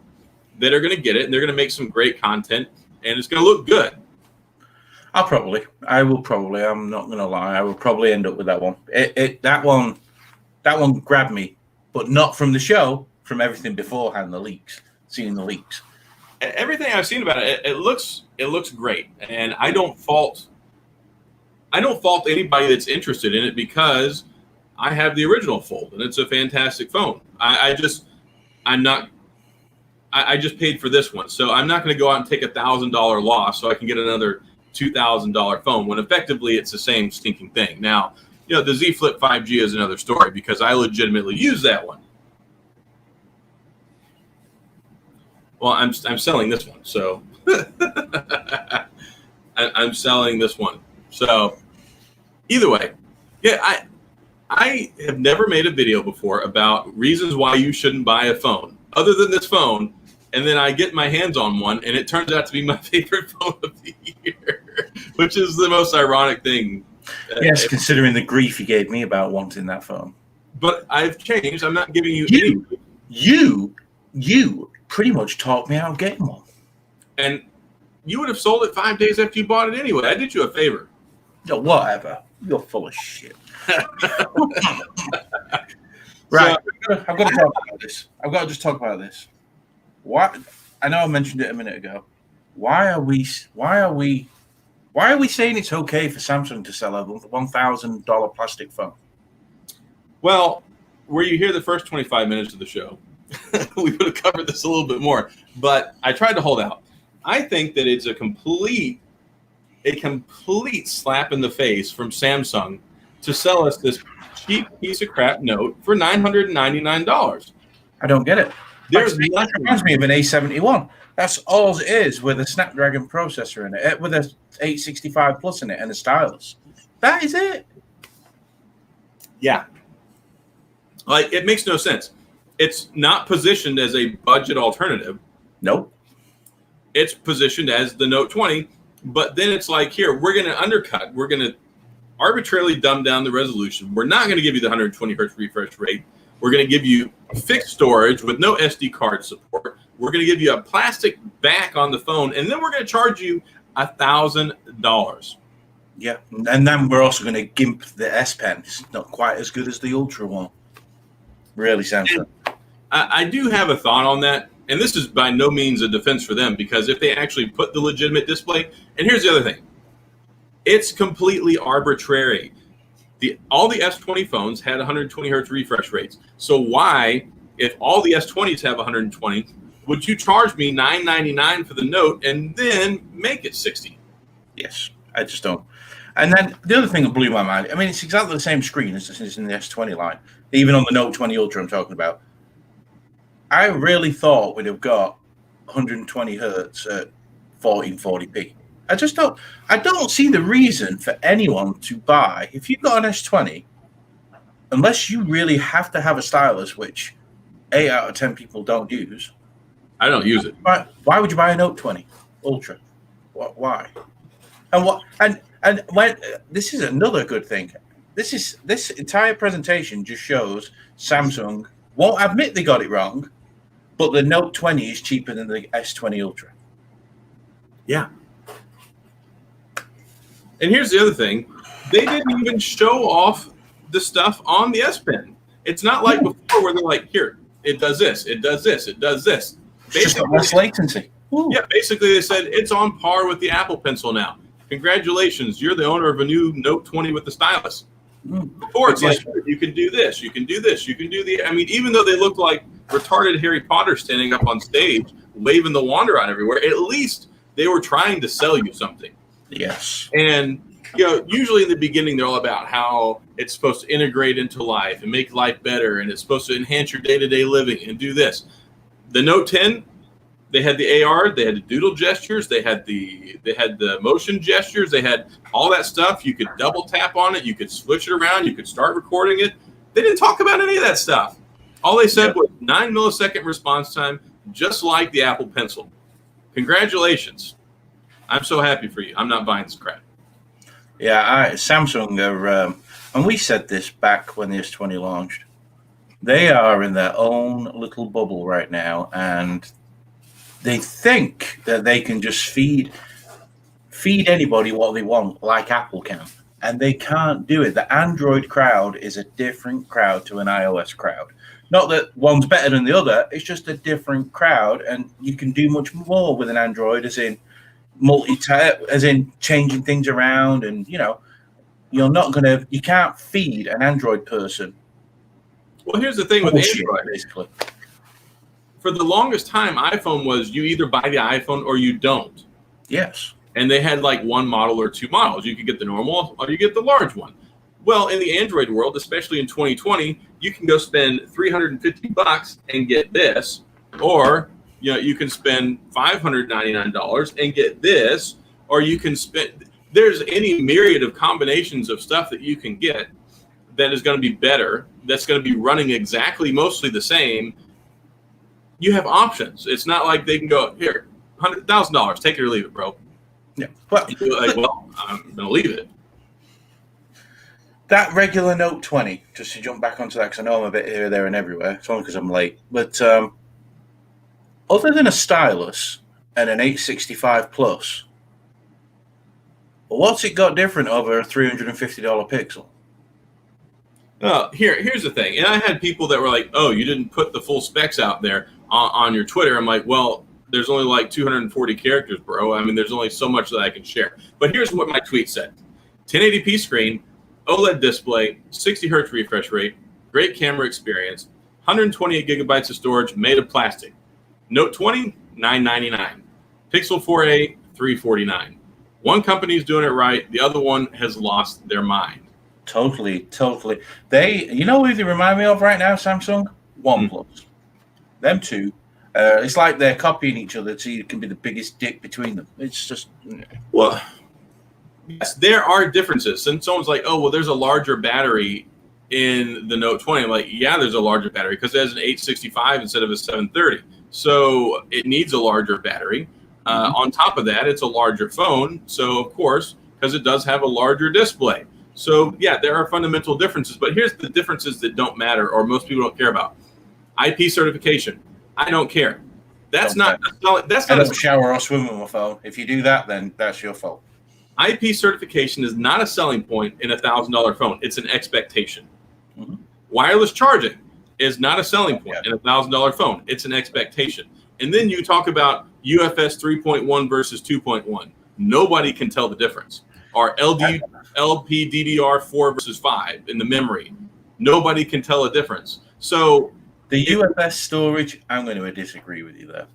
that are going to get it, and they're going to make some great content, and it's going to look good. I will probably. I'm not going to lie. I will probably end up with that one. That one grabbed me, but not from the show. From everything beforehand, seeing the leaks. Everything I've seen about it, it looks great, and I don't fault anybody that's interested in it because I have the original Fold, and it's a fantastic phone. I just paid for this one, so I'm not going to go out and take $1,000 loss so I can get another $2,000 phone when effectively it's the same stinking thing. Now, the Z Flip 5G is another story because I legitimately use that one. Well, I'm selling this one, so I'm selling this one. So either way, yeah, I have never made a video before about reasons why you shouldn't buy a phone other than this phone, and then I get my hands on one, and it turns out to be my favorite phone of the year, which is the most ironic thing. Yes, considering the grief you gave me about wanting that phone. But I've changed. I'm not giving you You pretty much talked me out of getting one. And you would have sold it 5 days after you bought it anyway. I did you a favor. No, whatever. You're full of shit. Right. So, I've got to talk about this. I've got to just talk about this. What? I know I mentioned it a minute ago. Why are we saying it's okay for Samsung to sell a $1,000 plastic phone? Well, were you here the first 25 minutes of the show? We would have covered this a little bit more, but I tried to hold out. I think that it's a complete slap in the face from Samsung to sell us this cheap piece of crap Note for $999. I don't get it. That reminds me of an A71. That's all it is, with a Snapdragon processor in it, with a 865 Plus in it, and a stylus. That is it. Yeah. Like, it makes no sense. It's not positioned as a budget alternative. Nope. It's positioned as the Note 20, but then it's like, here, we're going to undercut. We're going to arbitrarily dumb down the resolution. We're not going to give you the 120 hertz refresh rate. We're going to give you fixed storage with no SD card support. We're going to give you a plastic back on the phone, and then we're going to charge you $1,000. Yeah, and then we're also going to gimp the S Pen. It's not quite as good as the Ultra one. Really, Samsung. I do have a thought on that, and this is by no means a defense for them, because if they actually put the legitimate display, and here's the other thing, it's completely arbitrary. All the S20 phones had 120 hertz refresh rates. So why, if all the S20s have 120, would you charge me $9.99 for the Note and then make it 60? Yes, I just don't. And then the other thing that blew my mind, I mean, it's exactly the same screen as is in the S20 line, even on the Note 20 Ultra I'm talking about. I really thought we'd have got 120 hertz at 1440p. I don't see the reason for anyone to buy, if you've got an S20, unless you really have to have a stylus, which 8 out of 10 people don't use. I don't use it. Why would you buy a Note 20 Ultra? Why? And when this is another good thing. This entire presentation just shows Samsung won't admit they got it wrong, but the Note 20 is cheaper than the S20 Ultra. Yeah. And here's the other thing. They didn't even show off the stuff on the S Pen. It's not like before where they're like, here, it does this, it does this, it does this. It's just less latency. Ooh. Yeah, basically they said it's on par with the Apple Pencil now. Congratulations, you're the owner of a new Note 20 with the stylus. Before it's like, you can do this, you can do this, you can do the. I mean, even though they look like retarded Harry Potter standing up on stage, waving the wand around everywhere, at least they were trying to sell you something. Yes. And usually in the beginning, they're all about how it's supposed to integrate into life and make life better, and it's supposed to enhance your day-to-day living and do this. The Note 10, they had the AR, they had the doodle gestures, they had the motion gestures, they had all that stuff. You could double tap on it, you could switch it around, you could start recording it. They didn't talk about any of that stuff. All they said was 9 millisecond response time, just like the Apple Pencil. Congratulations. I'm so happy for you. I'm not buying this crap. Yeah, Samsung are, and we said this back when the S20 launched, they are in their own little bubble right now, and they think that they can just feed anybody what they want, like Apple can, and they can't do it. The Android crowd is a different crowd to an iOS crowd. Not that one's better than the other, it's just a different crowd, and you can do much more with an Android, as in as in changing things around, and you can't feed an Android person. Well, here's the thing with Android, basically. For the longest time, iPhone was you either buy the iPhone or you don't. Yes. And they had like one model or two models. You could get the normal or you get the large one. Well, in the Android world, especially in 2020, you can go spend $350 and get this, or you can spend $599 and get this, or you can spend. There's any myriad of combinations of stuff that you can get that is going to be better. That's going to be running exactly mostly the same. You have options. It's not like they can go here, $100,000, take it or leave it, bro. Yeah. Well, I'm going to leave it. That regular Note 20, just to jump back onto that, because I know I'm a bit here, there, and everywhere. It's only because I'm late. But other than a stylus and an 865 Plus, what's it got different over a $350 Pixel? Here's the thing. And I had people that were like, oh, you didn't put the full specs out there on your Twitter. I'm like, well, there's only like 240 characters, bro. I mean, there's only so much that I can share. But here's what my tweet said. 1080p screen, OLED display, 60 hertz refresh rate, great camera experience, 128 gigabytes of storage made of plastic. Note 20, $999. Pixel 4a, $349. One company is doing it right. The other one has lost their mind. Totally. They, who they remind me of right now, Samsung? OnePlus. Them two. It's like they're copying each other so you can be the biggest dick between them. It's just... Well, yes, there are differences. And someone's like, oh, well, there's a larger battery in the Note 20. I'm like, yeah, there's a larger battery because it has an 865 instead of a 730. So it needs a larger battery. On top of that, it's a larger phone. So, of course, because it does have a larger display. So, yeah, there are fundamental differences. But here's the differences that don't matter or most people don't care about. IP certification. I don't care. That's not a shower or swim with my phone. If you do that, then that's your fault. IP certification is not a selling point in a $1,000 phone. It's an expectation. Mm-hmm. Wireless charging is not a selling point in a $1,000 phone. It's an expectation. And then you talk about UFS 3.1 versus 2.1. Nobody can tell the difference. or LPDDR4 versus 5 in the memory. Nobody can tell a difference. So the UFS storage, I'm going to disagree with you there.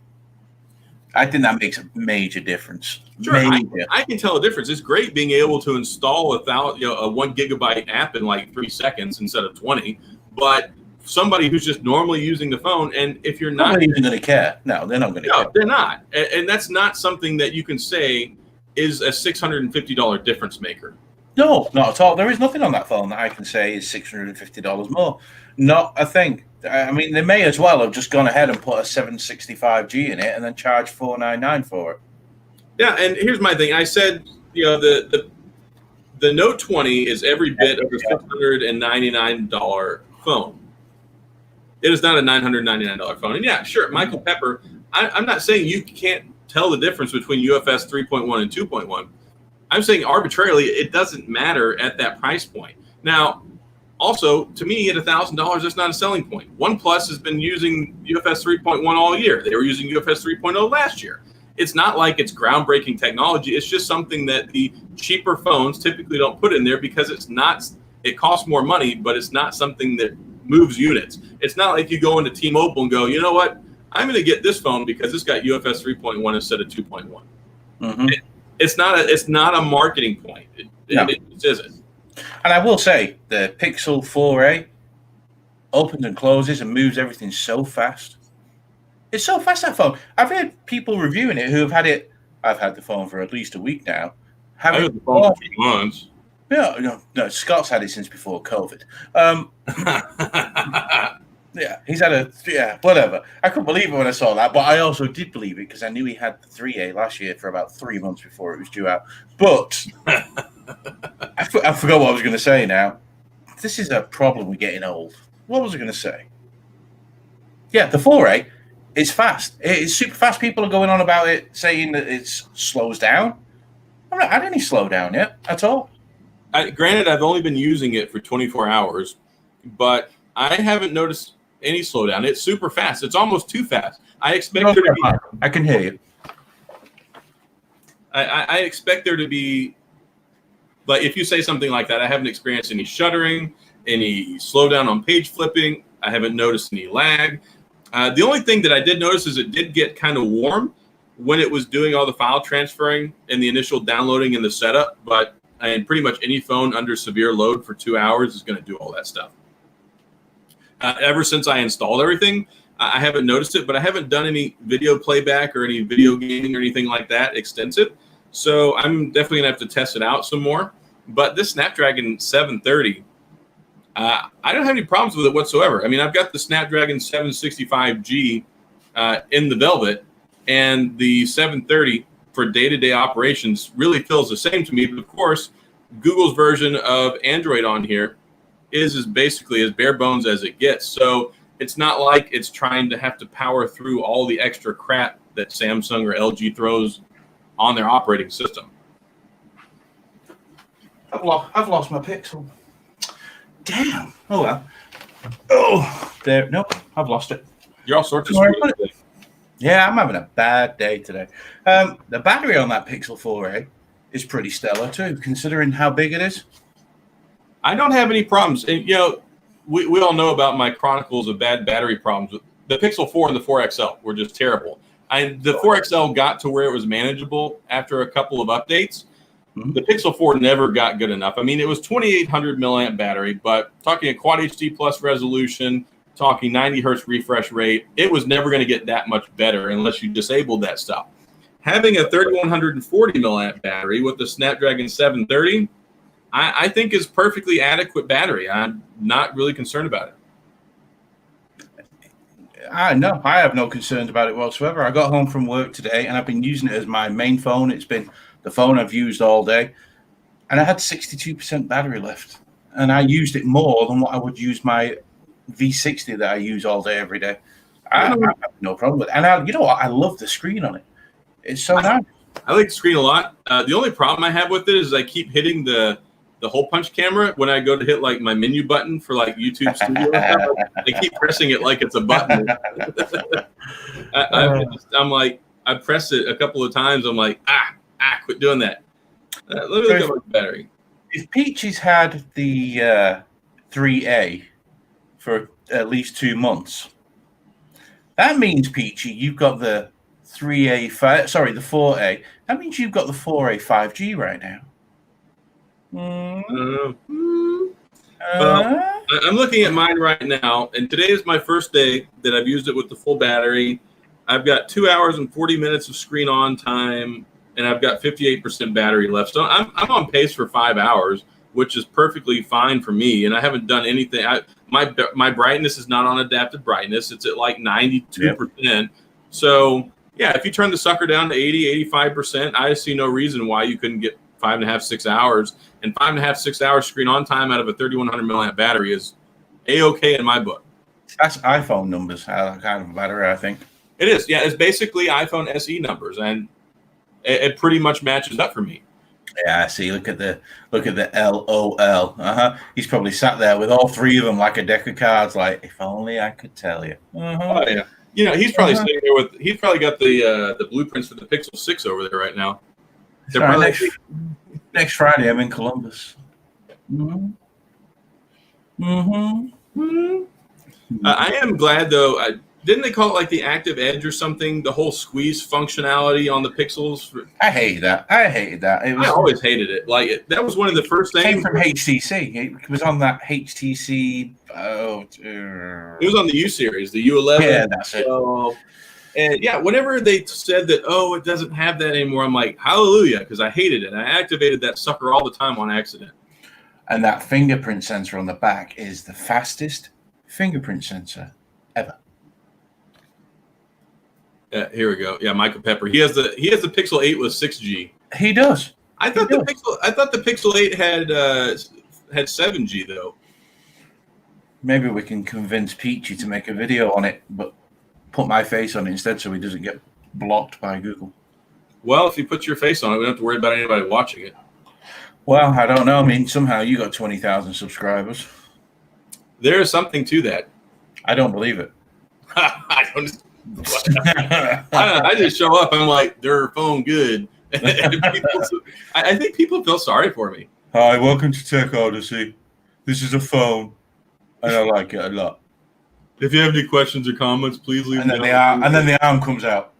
I think that makes a major difference. Sure, I can tell a difference. It's great being able to install a 1 gigabyte app in like 3 seconds instead of 20. But somebody who's just normally using the phone, and if you're not even going to care, no, they're not going to care. No, they're not, and that's not something that you can say is a $650 difference maker. No, not at all. There is nothing on that phone that I can say is $650 more. Not a thing. I mean, they may as well have just gone ahead and put a 765G in it and then charge $499 for it. Yeah, and here's my thing. I said, the Note 20 is every bit of a $699 phone. It is not a $999 phone. And yeah, sure, Michael Pepper, I'm not saying you can't tell the difference between UFS 3.1 and 2.1. I'm saying arbitrarily it doesn't matter at that price point. Now, also, to me, at $1,000, that's not a selling point. OnePlus has been using UFS 3.1 all year. They were using UFS 3.0 last year. It's not like it's groundbreaking technology. It's just something that the cheaper phones typically don't put in there because it costs more money, but it's not something that moves units. It's not like you go into T-Mobile and go, you know what? I'm going to get this phone because it's got UFS 3.1 instead of 2.1. Mm-hmm. It's not a marketing point. It just isn't. And I will say, the Pixel 4a opens and closes and moves everything so fast. It's so fast, that phone. I've heard people reviewing it who have had it. I've had the phone for at least a week now. I've had the phone for 2 months. No, Scott's had it since before COVID. Yeah, he's had whatever. I couldn't believe it when I saw that, but I also did believe it because I knew he had the 3A last year for about 3 months before it was due out. But I forgot what I was going to say now. This is a problem with getting old. What was I going to say? Yeah, the 4A is fast. It's super fast. People are going on about it, saying that it slows down. I've not had any slowdown yet at all. Granted, I've only been using it for 24 hours, but I haven't noticed any slowdown. It's super fast. It's almost too fast. I expect there to be. I can hear you. I expect there to be, like, if you say something like that, I haven't experienced any shuddering, any slowdown on page flipping. I haven't noticed any lag. The only thing that I did notice is it did get kind of warm when it was doing all the file transferring and the initial downloading and the setup. But pretty much any phone under severe load for 2 hours is going to do all that stuff. Ever since I installed everything, I haven't noticed it, but I haven't done any video playback or any video gaming or anything like that extensive. So I'm definitely going to have to test it out some more. But this Snapdragon 730, I don't have any problems with it whatsoever. I mean, I've got the Snapdragon 765G in the Velvet, and the 730 for day-to-day operations really feels the same to me. But, of course, Google's version of Android on here is basically as bare bones as it gets. So it's not like it's trying to have to power through all the extra crap that Samsung or LG throws on their operating system. I've lost my Pixel. Damn. Oh, well. Oh, there. Nope, I've lost it. You're all sorts of sweet. Yeah, I'm having a bad day today. The battery on that Pixel 4a is pretty stellar, too, considering how big it is. I don't have any problems. And, we all know about my chronicles of bad battery problems. The Pixel 4 and the 4XL were just terrible. The 4XL got to where it was manageable after a couple of updates. Mm-hmm. The Pixel 4 never got good enough. I mean, it was 2,800 milliamp battery, but talking a Quad HD Plus resolution, talking 90 hertz refresh rate, it was never going to get that much better unless you disabled that stuff. Having a 3,140 milliamp battery with the Snapdragon 730, I think is perfectly adequate battery. I'm not really concerned about it. No, I have no concerns about it whatsoever. I got home from work today and I've been using it as my main phone. It's been the phone I've used all day. And I had 62% battery left. And I used it more than what I would use my V60 that I use all day, every day. I have no problem with it. And you know what? I love the screen on it. It's so nice. I like the screen a lot. The only problem I have with it is I keep hitting the hole punch camera when I go to hit like my menu button for like YouTube Studio. I keep pressing it like it's a button. I'm like, I press it a couple of times. I'm like, quit doing that. Let me look at my battery. If Peachy's had the 3A for at least 2 months, that means, Peachy, you've got the 3A, the 4A. That means you've got the 4A 5G right now. Well, I'm looking at mine right now, and today is my first day that I've used it with the full battery. I've got 2 hours and 40 minutes of screen on time, and I've got 58% battery left. So I'm on pace for 5 hours, which is perfectly fine for me. And I haven't done anything. My brightness is not on adaptive brightness. It's at like 92%. Yep. So yeah, if you turn the sucker down to 80, 85%, I see no reason why you couldn't get 5.5, 6 hours. And 5.5, 6 hours screen on time out of a 3100 milliamp battery is A-okay in my book. That's iPhone numbers, kind of battery, I think. It is. Yeah, it's basically iPhone SE numbers, and it pretty much matches up for me. Yeah, I see. Look at the LOL. He's probably sat there with all three of them like a deck of cards. Like, if only I could tell you. Oh yeah. You know, he's probably sitting there with. He's probably got the blueprints for the Pixel 6 over there right now. Sorry, next Friday, I'm in Columbus. I am glad though. Didn't they call it like the Active Edge or something? The whole squeeze functionality on the Pixels. I hated that. I always hated it. Like that was one of the first things. It came from HTC. It was on that HTC. It was on the U series, the U11. Yeah, that's it. And yeah, whenever they said that, it doesn't have that anymore, I'm like, hallelujah, because I hated it. And I activated that sucker all the time on accident. And that fingerprint sensor on the back is the fastest fingerprint sensor ever. Here we go. Yeah, Michael Pepper. He has the Pixel 8 with 6G. He does. I thought the Pixel 8 had 7G though. Maybe we can convince Peachy to make a video on it, but put my face on it instead so he doesn't get blocked by Google. Well, if you put your face on it, we don't have to worry about anybody watching it. Well, I don't know. I mean, somehow you got 20,000 subscribers. There is something to that. I don't believe it. I just show up. I'm like, their phone good. I think people feel sorry for me. Hi, welcome to Tech Odyssey. This is a phone, and I like it a lot. If you have any questions or comments, please leave them. And then the arm comes out.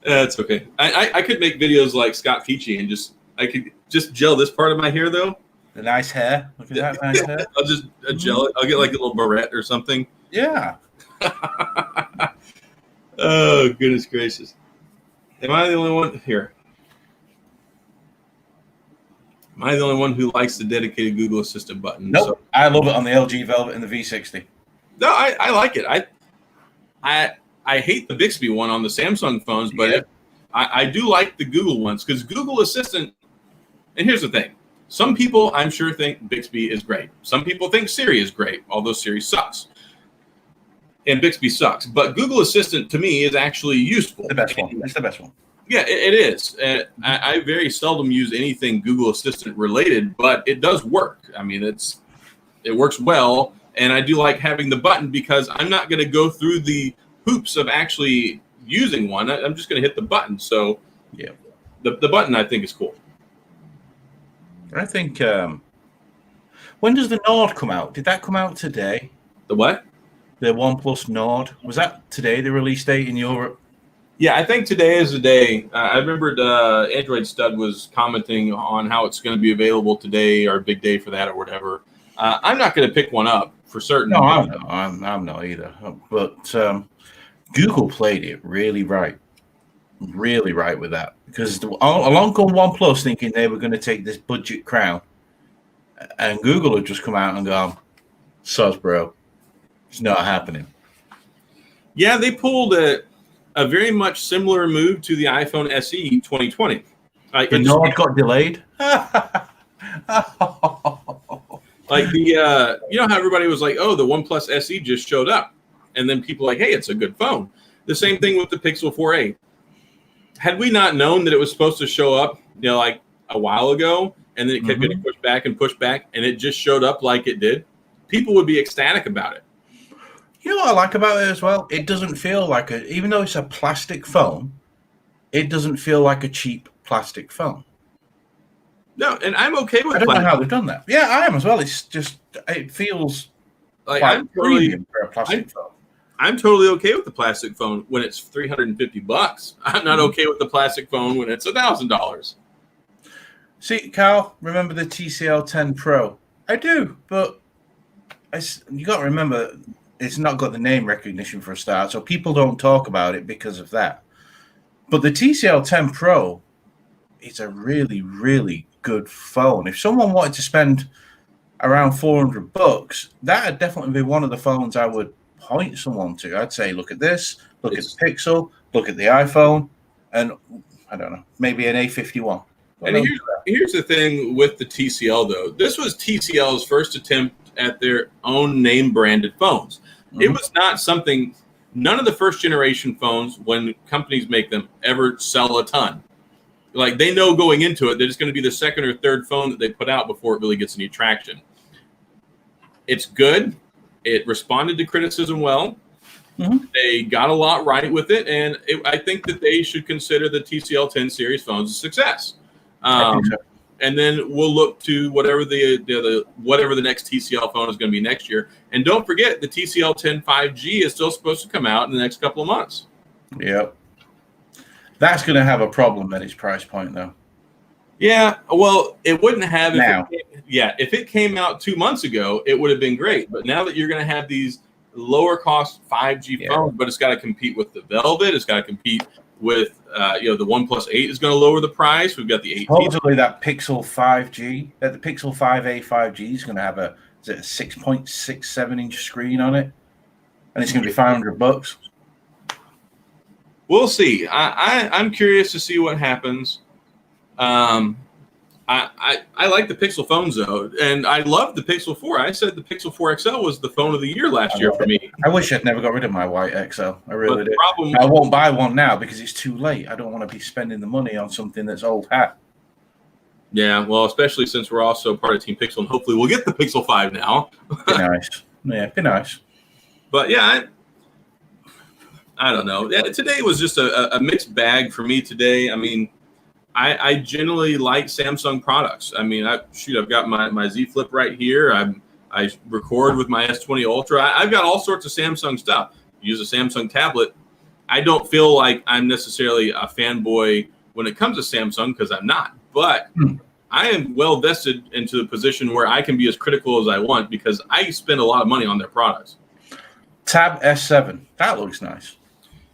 That's okay. I could make videos like Scott Peachy and I could just gel this part of my hair though. The nice hair. Look at that nice hair. I'll just gel it. I'll get like a little barrette or something. Yeah. Oh, goodness gracious. Am I the only one here? Am I the only one who likes the dedicated Google Assistant button? Nope. So, I love it on the LG Velvet and the V60. No, I like it. I hate the Bixby one on the Samsung phones, but I do like the Google ones because Google Assistant, and here's the thing. Some people, I'm sure, think Bixby is great. Some people think Siri is great, although Siri sucks. And Bixby sucks. But Google Assistant, to me, is actually useful. The best one. It's the best one. Yeah, it is. I very seldom use anything Google Assistant related, but it does work. I mean, it works well, and I do like having the button because I'm not going to go through the hoops of actually using one. I'm just going to hit the button. So, yeah, the button I think is cool. I think when does the Nord come out? Did that come out today? The what? The OnePlus Nord. Was that today, the release date in Europe? Yeah, I think today is the day. I remembered Android Stud was commenting on how it's going to be available today, or a big day for that or whatever. I'm not going to pick one up for certain. No, I'm not either. But Google played it really right with that. Because along come OnePlus thinking they were going to take this budget crown. And Google had just come out and gone, sus, bro. It's not happening. Yeah, they pulled a very much similar move to the iPhone SE 2020. The Nord got delayed. Like you know how everybody was like, oh, the OnePlus SE just showed up. And then people like, hey, it's a good phone. The same thing with the Pixel 4a. Had we not known that it was supposed to show up, like a while ago, and then it kept getting pushed back, and it just showed up like it did, people would be ecstatic about it. You know what I like about it as well? It doesn't feel like even though it's a plastic phone, it doesn't feel like a cheap plastic phone. No, and I'm okay with I don't know plastic. how they've done that. Yeah, I am as well. It's just, it feels Like quite premium for a plastic phone. I'm totally okay with the plastic phone when it's $350. I'm not okay with the plastic phone when it's $1,000. See, Carl, remember the TCL 10 Pro? I do, but you got to remember it's not got the name recognition for a start, so people don't talk about it because of that. But the TCL 10 Pro is a really, really good phone. If someone wanted to spend around $400, that'd definitely be one of the phones I would point someone to. I'd say, look at this, look at the Pixel, look at the iPhone, and I don't know, maybe an A51. And here's the thing with the TCL, though. This was TCL's first attempt at their own name-branded phones. Mm-hmm. It was not something, none of the first-generation phones, when companies make them, ever sell a ton. Like, they know going into it that it's going to be the second or third phone that they put out before it really gets any traction. It's good. It responded to criticism well. Mm-hmm. They got a lot right with it, and I think that they should consider the TCL 10 series phones a success. And then we'll look to whatever the next TCL phone is going to be next year. And don't forget, the TCL 10 5G is still supposed to come out in the next couple of months. Yep. That's going to have a problem at its price point, though. Yeah, well, it wouldn't have. If it came out 2 months ago, it would have been great. But now that you're going to have these lower cost 5G phones, but it's got to compete with the Velvet, it's got to compete with the OnePlus 8 is going to lower the price. We've got the 18. Hopefully that Pixel 5G, the Pixel 5a 5G is going to have a 6.67 inch screen on it, and it's going to be $500. We'll see. I'm curious to see what happens. I like the Pixel phones though, and I love the Pixel 4. I said the Pixel 4 XL was the phone of the year last year for me. I wish I'd never got rid of my white XL. I really did. I won't buy one now because it's too late. I don't want to be spending the money on something that's old hat. Yeah, well, especially since we're also part of Team Pixel, and hopefully we'll get the Pixel 5 now. Be nice. Yeah, be nice. But yeah, I don't know. Yeah, today was just a mixed bag for me today. I mean, I generally like Samsung products. I mean, I've got my Z Flip right here. I record with my S20 Ultra. I've got all sorts of Samsung stuff. Use a Samsung tablet. I don't feel like I'm necessarily a fanboy when it comes to Samsung because I'm not. But I am well vested into the position where I can be as critical as I want because I spend a lot of money on their products. Tab S7. That looks nice.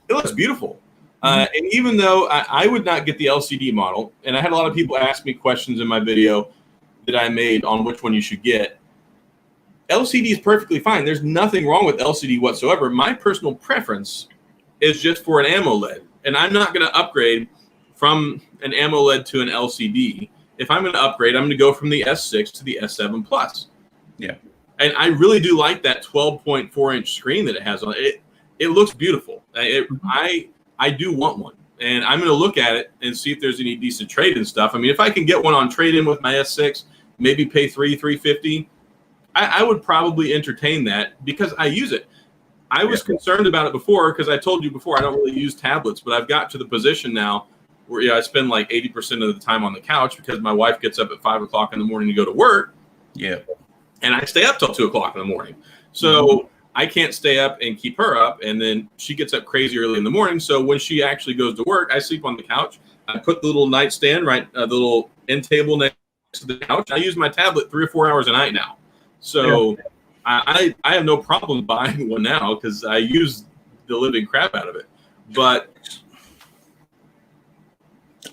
It looks beautiful. And even though I would not get the LCD model, and I had a lot of people ask me questions in my video that I made on which one you should get, LCD is perfectly fine. There's nothing wrong with LCD whatsoever. My personal preference is just for an AMOLED, and I'm not going to upgrade from an AMOLED to an LCD. If I'm going to upgrade, I'm going to go from the S6 to the S7 Plus. Yeah. And I really do like that 12.4-inch screen that it has on it. It looks beautiful. I do want one, and I'm going to look at it and see if there's any decent trade-in stuff. I mean, if I can get one on trade-in with my S6, maybe pay $350, I would probably entertain that because I use it. I was concerned about it before because I told you before I don't really use tablets, but I've got to the position now where I spend like 80% of the time on the couch because my wife gets up at 5 o'clock in the morning to go to work. Yeah, and I stay up till 2 o'clock in the morning. So I can't stay up and keep her up, and then she gets up crazy early in the morning. So when she actually goes to work, I sleep on the couch. I put the little nightstand the little end table next to the couch. I use my tablet 3 or 4 hours a night now. So I have no problem buying one now because I use the living crap out of it. But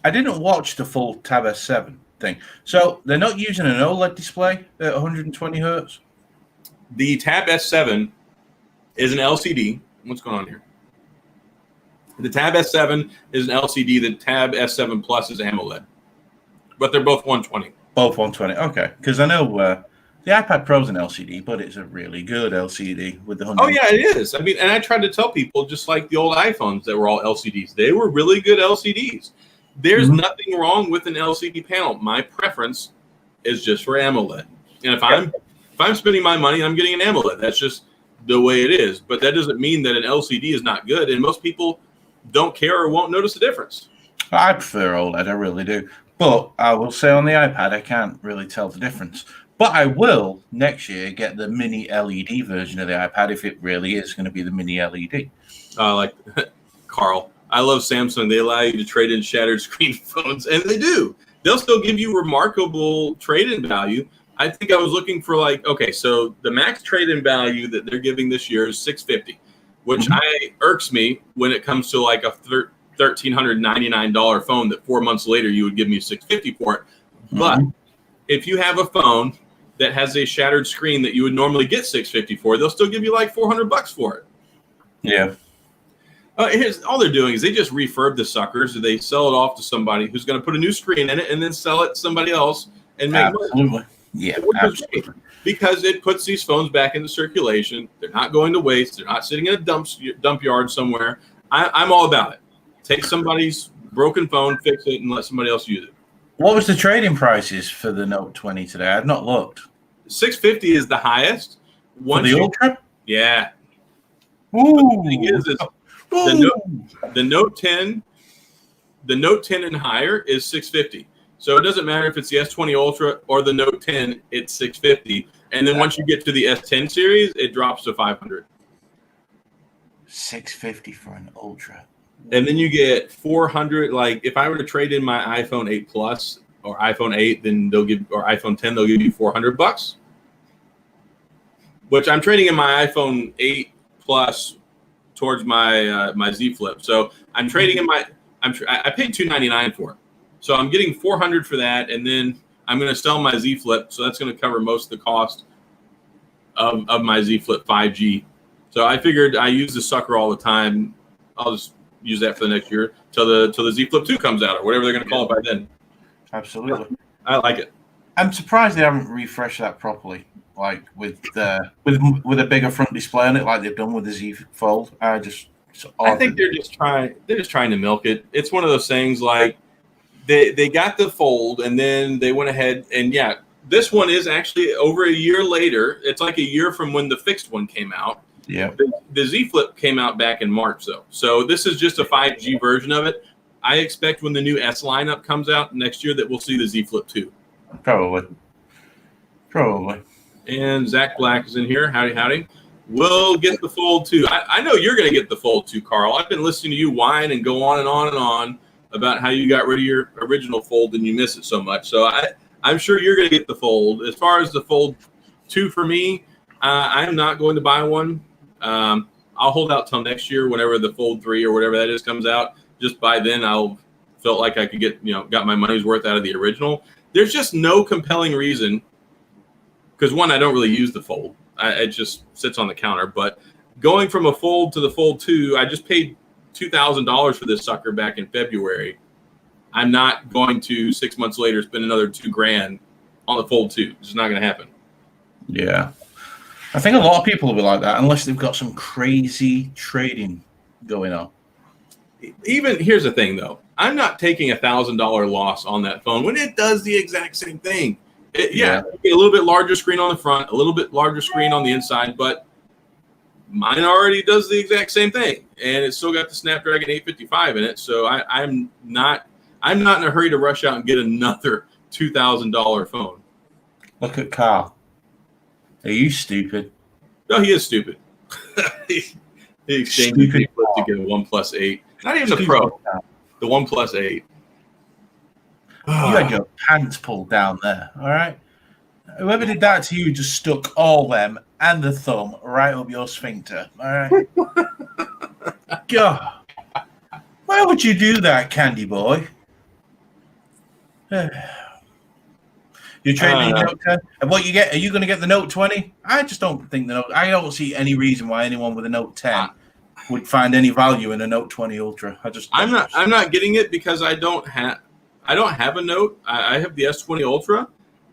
I didn't watch the full Tab S7 thing. So they're not using an OLED display at 120 hertz? The Tab S7 is an LCD. What's going on here? The Tab S7 is an LCD. The Tab S7 Plus is AMOLED. But they're both 120. Both 120. Okay. Because I know the iPad Pro is an LCD, but it's a really good LCD with the 100. Oh, yeah, it is. I mean, and I tried to tell people, just like the old iPhones that were all LCDs, they were really good LCDs. There's nothing wrong with an LCD panel. My preference is just for AMOLED. And if I'm spending my money, I'm getting an AMOLED. That's just the way it is. But that doesn't mean that an LCD is not good, and most people don't care or won't notice the difference. I prefer OLED, I really do. But I will say on the iPad, I can't really tell the difference. But I will next year get the mini LED version of the iPad if it really is going to be the mini LED. Like Carl, I love Samsung. They allow you to trade in shattered screen phones, and they do. They'll still give you remarkable trade-in value. I think I was looking for okay, so the max trade-in value that they're giving this year is $650, which irks me when it comes to like a $1,399 phone that 4 months later you would give me $650 for it. But if you have a phone that has a shattered screen that you would normally get $650 for, they'll still give you like $400 for it. Yeah. Here's all they're doing is they just refurb the suckers. They sell it off to somebody who's going to put a new screen in it and then sell it to somebody else and make money. Yeah, absolutely. Because it puts these phones back into circulation. They're not going to waste. They're not sitting in a dump yard somewhere. I'm all about it. Take somebody's broken phone, fix it, and let somebody else use it. What was the trading prices for the Note 20 today? I've not looked. $650 is the highest. For the Ultra? Yeah. Ooh. The thing is the Note 10, the Note 10 and higher is $650. So it doesn't matter if it's the S20 Ultra or the Note 10, it's $650. And then once you get to the S10 series, it drops to $500. $650 for an Ultra. And then you get $400. Like if I were to trade in my iPhone 8 Plus or iPhone 8, then or iPhone 10, they'll give you $400. Which I'm trading in my iPhone 8 Plus towards my my Z Flip. So I'm trading in I paid $299 for it. So I'm getting $400 for that, and then I'm going to sell my Z Flip. So that's going to cover most of the cost of my Z Flip 5G. So I figured I use the sucker all the time. I'll just use that for the next year till the Z Flip 2 comes out or whatever they're going to call it by then. Absolutely. I like it. I'm surprised they haven't refreshed that properly, like with a bigger front display on it, like they've done with the Z Fold. I think they're just trying to milk it. It's one of those things like they got the Fold and then they went ahead and this one is actually over a year later. It's like a year from when the fixed one came out. Yeah. The Z Flip came out back in March, though. So this is just a 5G version of it. I expect when the new S lineup comes out next year that we'll see the Z Flip 2. Probably. And Zach Black is in here. Howdy. We'll get the Fold 2. I know you're going to get the Fold 2, Carl. I've been listening to you whine and go on and on and on about how you got rid of your original Fold and you miss it so much. So I'm sure you're going to get the Fold. As far as the Fold 2 for me, I'm not going to buy one. I'll hold out till next year whenever the Fold 3 or whatever that is comes out. Just by then I'll felt like I could got my money's worth out of the original. There's just no compelling reason because one, I don't really use the Fold. It just sits on the counter. But going from a Fold to the Fold 2, I just paid $2,000 for this sucker back in February. I'm not going to 6 months later spend another $2,000 on the Fold 2. It's just not going to happen. Yeah. I think a lot of people will be like that unless they've got some crazy trading going on. Even here's the thing, though. I'm not taking $1,000 loss on that phone when it does the exact same thing. A little bit larger screen on the front, a little bit larger screen on the inside, but mine already does the exact same thing, and it's still got the Snapdragon 855 in it. So I'm not in a hurry to rush out and get another $2,000 phone. Look at Carl. Are you stupid? No, he is stupid. He exchanged the Flip to get a OnePlus 8. Not even the Pro. The OnePlus 8. You had your pants pulled down there, all right? Whoever did that to you just stuck all them and the thumb right up your sphincter, all right? God. Why would you do that, Candy Boy? You're trading your Note 10? And what you get? Are you going to get the Note 20? I just don't think I don't see any reason why anyone with a Note 10 would find any value in a Note 20 Ultra. I'm not getting it because I don't have a Note. I have the S20 Ultra,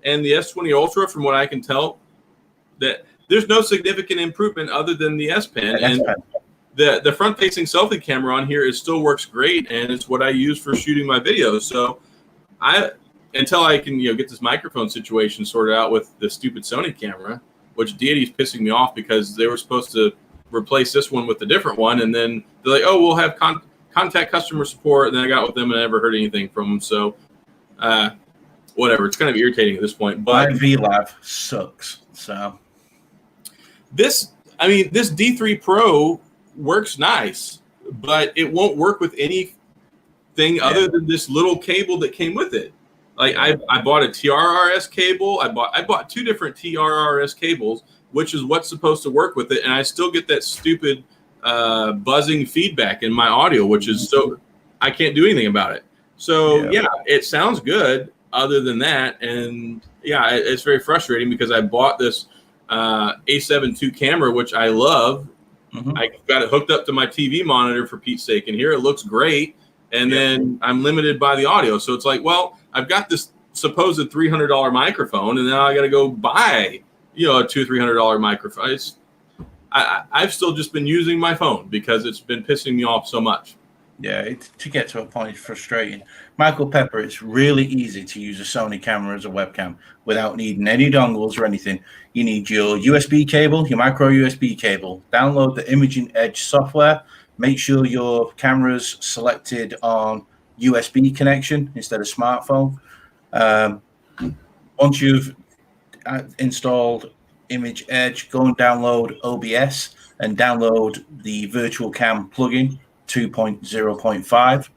and the S20 Ultra, from what I can tell, that there's no significant improvement other than the S Pen. And the front-facing selfie camera on here still works great, and it's what I use for shooting my videos. So until I can get this microphone situation sorted out with the stupid Sony camera, which Deity's pissing me off because they were supposed to replace this one with a different one, and then they're like, oh, we'll have contact customer support, and then I got with them and I never heard anything from them. So whatever, it's kind of irritating at this point. But my VLAV sucks. So this D3 Pro works nice, but it won't work with anything other than this little cable that came with it. Like I bought a TRRS cable. I bought 2 different TRRS cables, which is what's supposed to work with it, and I still get that stupid buzzing feedback in my audio, which is so I can't do anything about it. So yeah, it sounds good other than that, and yeah, it's very frustrating because I bought this A7 II camera, which I love. I got it hooked up to my TV monitor for Pete's sake, and here it looks great. And then I'm limited by the audio. So it's like, well, I've got this supposed $300 microphone, and now I got to go buy, a $200-$300 microphone. I've still just been using my phone because it's been pissing me off so much. Yeah, to get to a point, it's frustrating. Michael Pepper, it's really easy to use a Sony camera as a webcam without needing any dongles or anything. You need your USB cable, your micro USB cable. Download the Imaging Edge software. Make sure your camera's selected on USB connection instead of smartphone. Once you've installed Image Edge, go and download OBS and download the Virtual Cam plugin 2.0.5.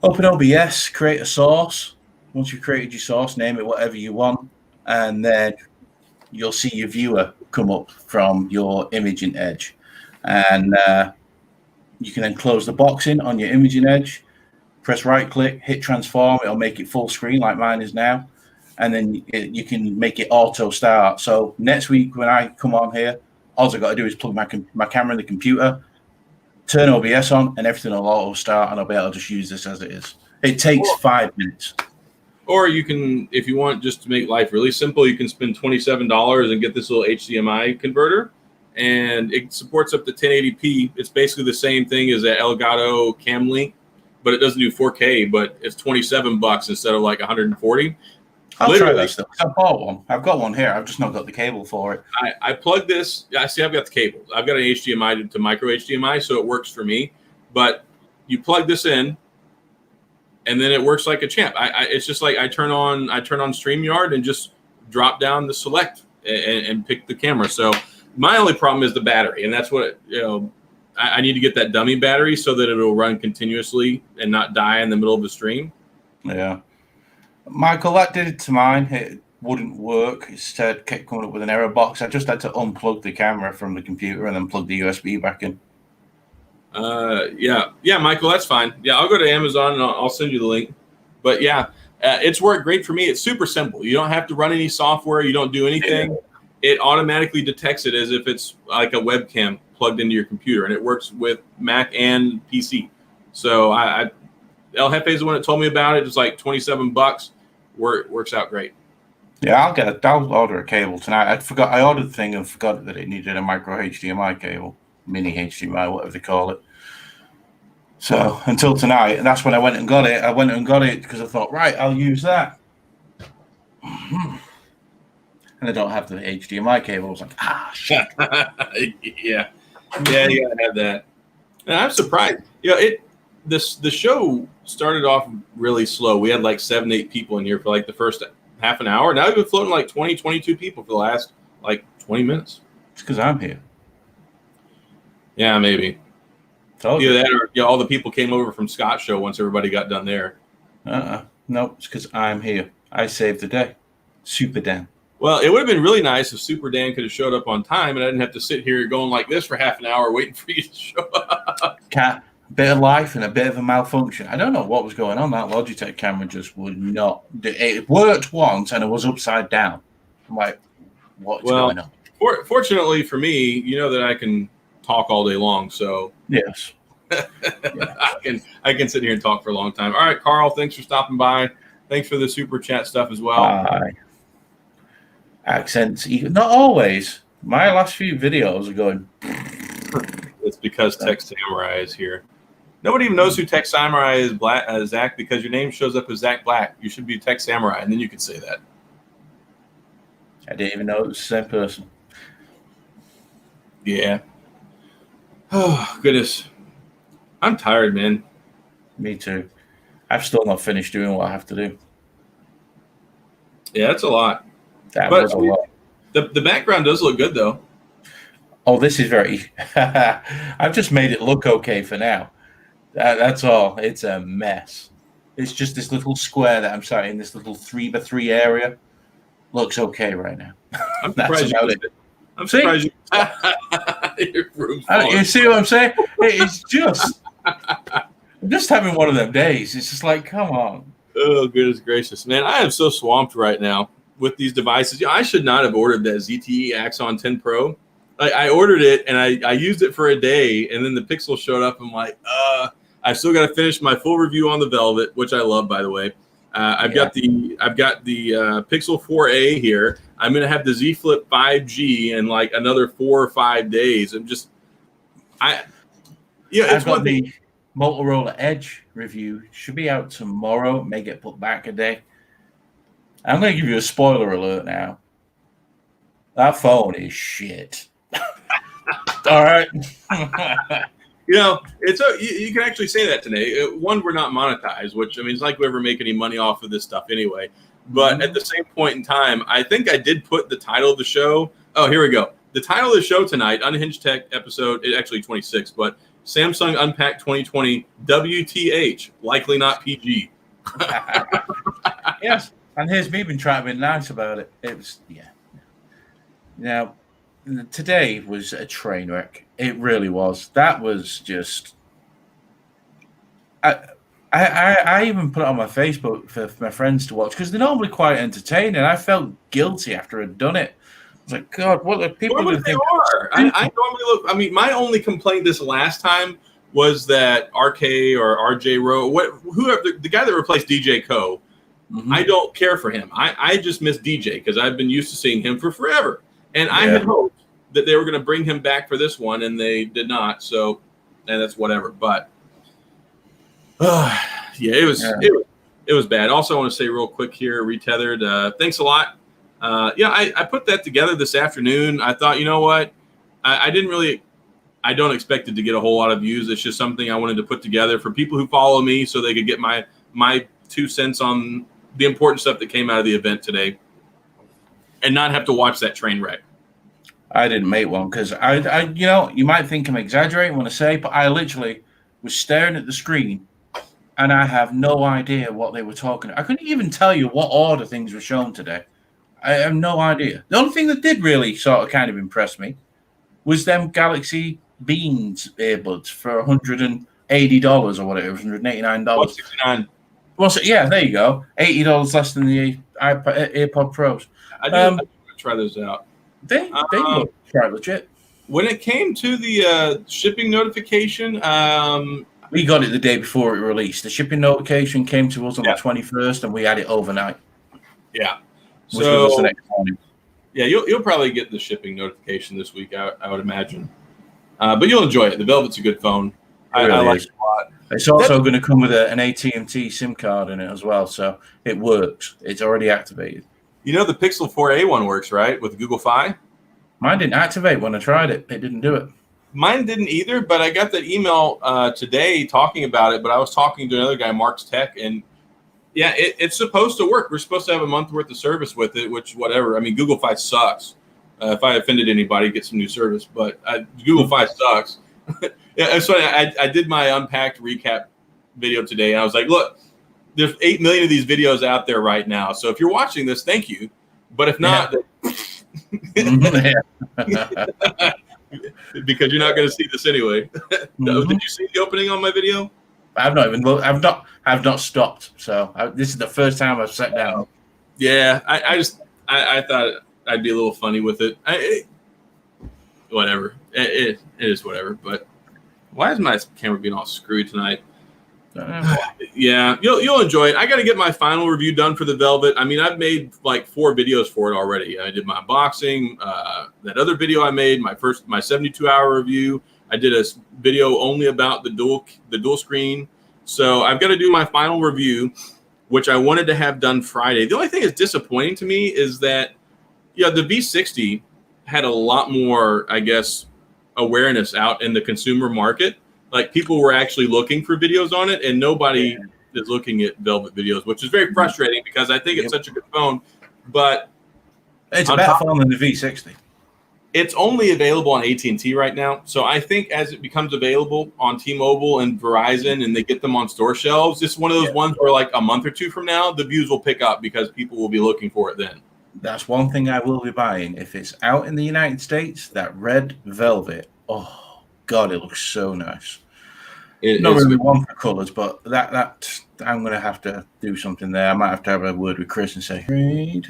Open OBS, create a source. Once you've created your source, name it whatever you want, and then you'll see your viewer come up from your Imaging Edge. And you can then close the box in on your Imaging Edge, press right click, hit transform, it'll make it full screen like mine is now, and then you can make it auto start. So next week when I come on here, all I've got to do is plug my camera in the computer, turn OBS on, and everything will auto start, and I'll be able to just use this as it is. It takes 5 minutes. Or you can, if you want just to make life really simple, you can spend $27 and get this little HDMI converter, and it supports up to 1080p. It's basically the same thing as an Elgato Camlink, but it doesn't do 4K, but it's $27 instead of like 140. I'll try that stuff. I bought one. I've got one here. I've just not got the cable for it. I plugged this. I see. I've got the cable. I've got an HDMI to micro HDMI, so it works for me. But you plug this in, and then it works like a champ. It's just like I turn on StreamYard and just drop down the select and pick the camera. So my only problem is the battery, and that's what I need to get that dummy battery so that it'll run continuously and not die in the middle of the stream. Yeah. Michael, that did it to mine. It wouldn't work. Instead, kept coming up with an error box. I just had to unplug the camera from the computer and then plug the USB back in. Yeah, Michael, that's fine. Yeah, I'll go to Amazon and I'll send you the link. But yeah, it's worked great for me. It's super simple. You don't have to run any software. You don't do anything. Yeah. It automatically detects it as if it's like a webcam plugged into your computer, and it works with Mac and PC. So El Jefe is the one that told me about it. It's like $27. Works out great. Yeah, I'll order a cable tonight. I ordered the thing and forgot that it needed a micro HDMI cable, mini HDMI, whatever they call it. So until tonight, and that's when I went and got it. I went and got it because I thought, right, I'll use that. And I don't have the HDMI cable. I was like, shit. Yeah, you gotta have that. And I'm surprised. The show started off really slow. We had like 7-8 people in here for like the first half an hour. Now we've been floating like 20, 22 people for the last like 20 minutes. It's because I'm here. Yeah, maybe. Either that or all the people came over from Scott's show once everybody got done there. No, it's because I'm here. I saved the day. Super Dan. Well, it would have been really nice if Super Dan could have showed up on time and I didn't have to sit here going like this for half an hour waiting for you to show up. Cat. Bit of life and a bit of a malfunction. I don't know what was going on. That Logitech camera just would not. It worked once and it was upside down. I'm like, what's going on? Fortunately for me, you know that I can talk all day long. So yes, I can sit here and talk for a long time. All right, Carl, thanks for stopping by. Thanks for the super chat stuff as well. Bye. Accents, not always. My last few videos are going. It's because Tech Samurai is here. Nobody even knows who Tech Samurai is, Zach, because your name shows up as Zach Black. You should be Tech Samurai, and then you could say that. I didn't even know it was the same person. Yeah. Oh, goodness. I'm tired, man. Me too. I've still not finished doing what I have to do. Yeah, that's a lot. That But was a I mean, lot. the background does look good, though. Oh, this is very. I've just made it look okay for now. That's all. It's a mess. It's just this little square that I'm sat in, this little 3x3 area. Looks okay right now. I'm That's surprised about you. it. I'm See? surprised you. Your room's You falling. see what I'm saying? It's just. I'm just having one of them days. It's just like, come on. Oh, goodness gracious, man! I am so swamped right now with these devices. I should not have ordered that ZTE Axon 10 Pro. I ordered it and I used it for a day, and then the Pixel showed up. I'm like, I've still got to finish my full review on the Velvet, which I love, by the way. I've got the Pixel 4a here. I'm gonna have the Z Flip 5G in like another 4 or 5 days. It's I've got one thing. the Motorola Edge review. Should be out tomorrow. May get put back a day. I'm going to give you a spoiler alert now. That phone is shit. All right. It's you can actually say that today. One, we're not monetized, which I mean, it's like we ever make any money off of this stuff anyway. But at the same point in time, I think I did put the title of the show. Oh, here we go. The title of the show tonight, Unhinged Tech episode, actually 26, but Samsung Unpacked 2020 WTH, likely not PG. Yes. And here's me been trying to be nice about it. It was, yeah. Now, today was a train wreck. It really was. That was just. I even put it on my Facebook for my friends to watch because they're normally quite entertaining. I felt guilty after I'd done it. I was like, God, what are people going to think? I normally look. I mean, my only complaint this last time was that RK or RJ Rowe, whoever the guy that replaced DJ Co. I don't care for him. I just miss DJ because I've been used to seeing him for forever, and I had hoped that they were going to bring him back for this one, and they did not. So, and that's whatever. But it was bad. Also, I want to say real quick here, Retethered. Thanks a lot. I put that together this afternoon. I thought, you know what? I don't expect it to get a whole lot of views. It's just something I wanted to put together for people who follow me so they could get my 2 cents on the important stuff that came out of the event today and not have to watch that train wreck. I didn't make one because I you might think I'm exaggerating when I say, but I literally was staring at the screen and I have no idea what they were talking about. I couldn't even tell you what order things were shown today. I have no idea. The only thing that did really sort of kind of impress me was them Galaxy Beans earbuds for $180 or whatever, $189. $169. Well, so, yeah, there you go. $80 less than the AirPod Pros. I do want to try those out. They look quite legit. When it came to the shipping notification, we got it the day before it released. The shipping notification came to us on the 21st, and we had it overnight. Yeah. Which was the next morning. Yeah, you'll probably get the shipping notification this week, I would imagine. But you'll enjoy it. The Velvet's a good phone. I like it a lot. It's also going to come with an AT&T SIM card in it as well, so it works. It's already activated. You know the Pixel 4a one works, right, with Google Fi? Mine didn't activate when I tried it. It didn't do it. Mine didn't either, but I got that email today talking about it, but I was talking to another guy, Mark's Tech, and yeah, it's supposed to work. We're supposed to have a month worth of service with it, which whatever. I mean, Google Fi sucks. If I offended anybody, get some new service, but Google Fi sucks. Yeah, so I did my Unpacked recap video today, and I was like, look, there's 8 million of these videos out there right now. So if you're watching this, thank you. But if not, because you're not going to see this anyway. Did you see the opening on my video? I've not even looked. I've not stopped. So this is the first time I've sat down. Yeah, I thought I'd be a little funny with it. Whatever. It is whatever. But why is my camera being all screwed tonight? Yeah, you'll enjoy it. I got to get my final review done for the Velvet. I mean, I've made like 4 videos for it already. I did my unboxing, that other video I made, my 72-hour review. I did a video only about the dual screen. So I've got to do my final review, which I wanted to have done Friday. The only thing that's disappointing to me is that Yeah, the V60 had a lot more, I guess, awareness out in the consumer market. Like people were actually looking for videos on it, and nobody is looking at Velvet videos, which is very frustrating because I think it's such a good phone. But it's a better phone than the V60. It's only available on AT&T right now. So I think as it becomes available on T-Mobile and Verizon and they get them on store shelves, it's one of those ones where like a month or two from now, the views will pick up because people will be looking for it then. That's one thing I will be buying. If it's out in the United States, that red velvet. Oh, God, it looks so nice. Not really one for colours, but that I'm going to have to do something there. I might have to have a word with Chris and say, read.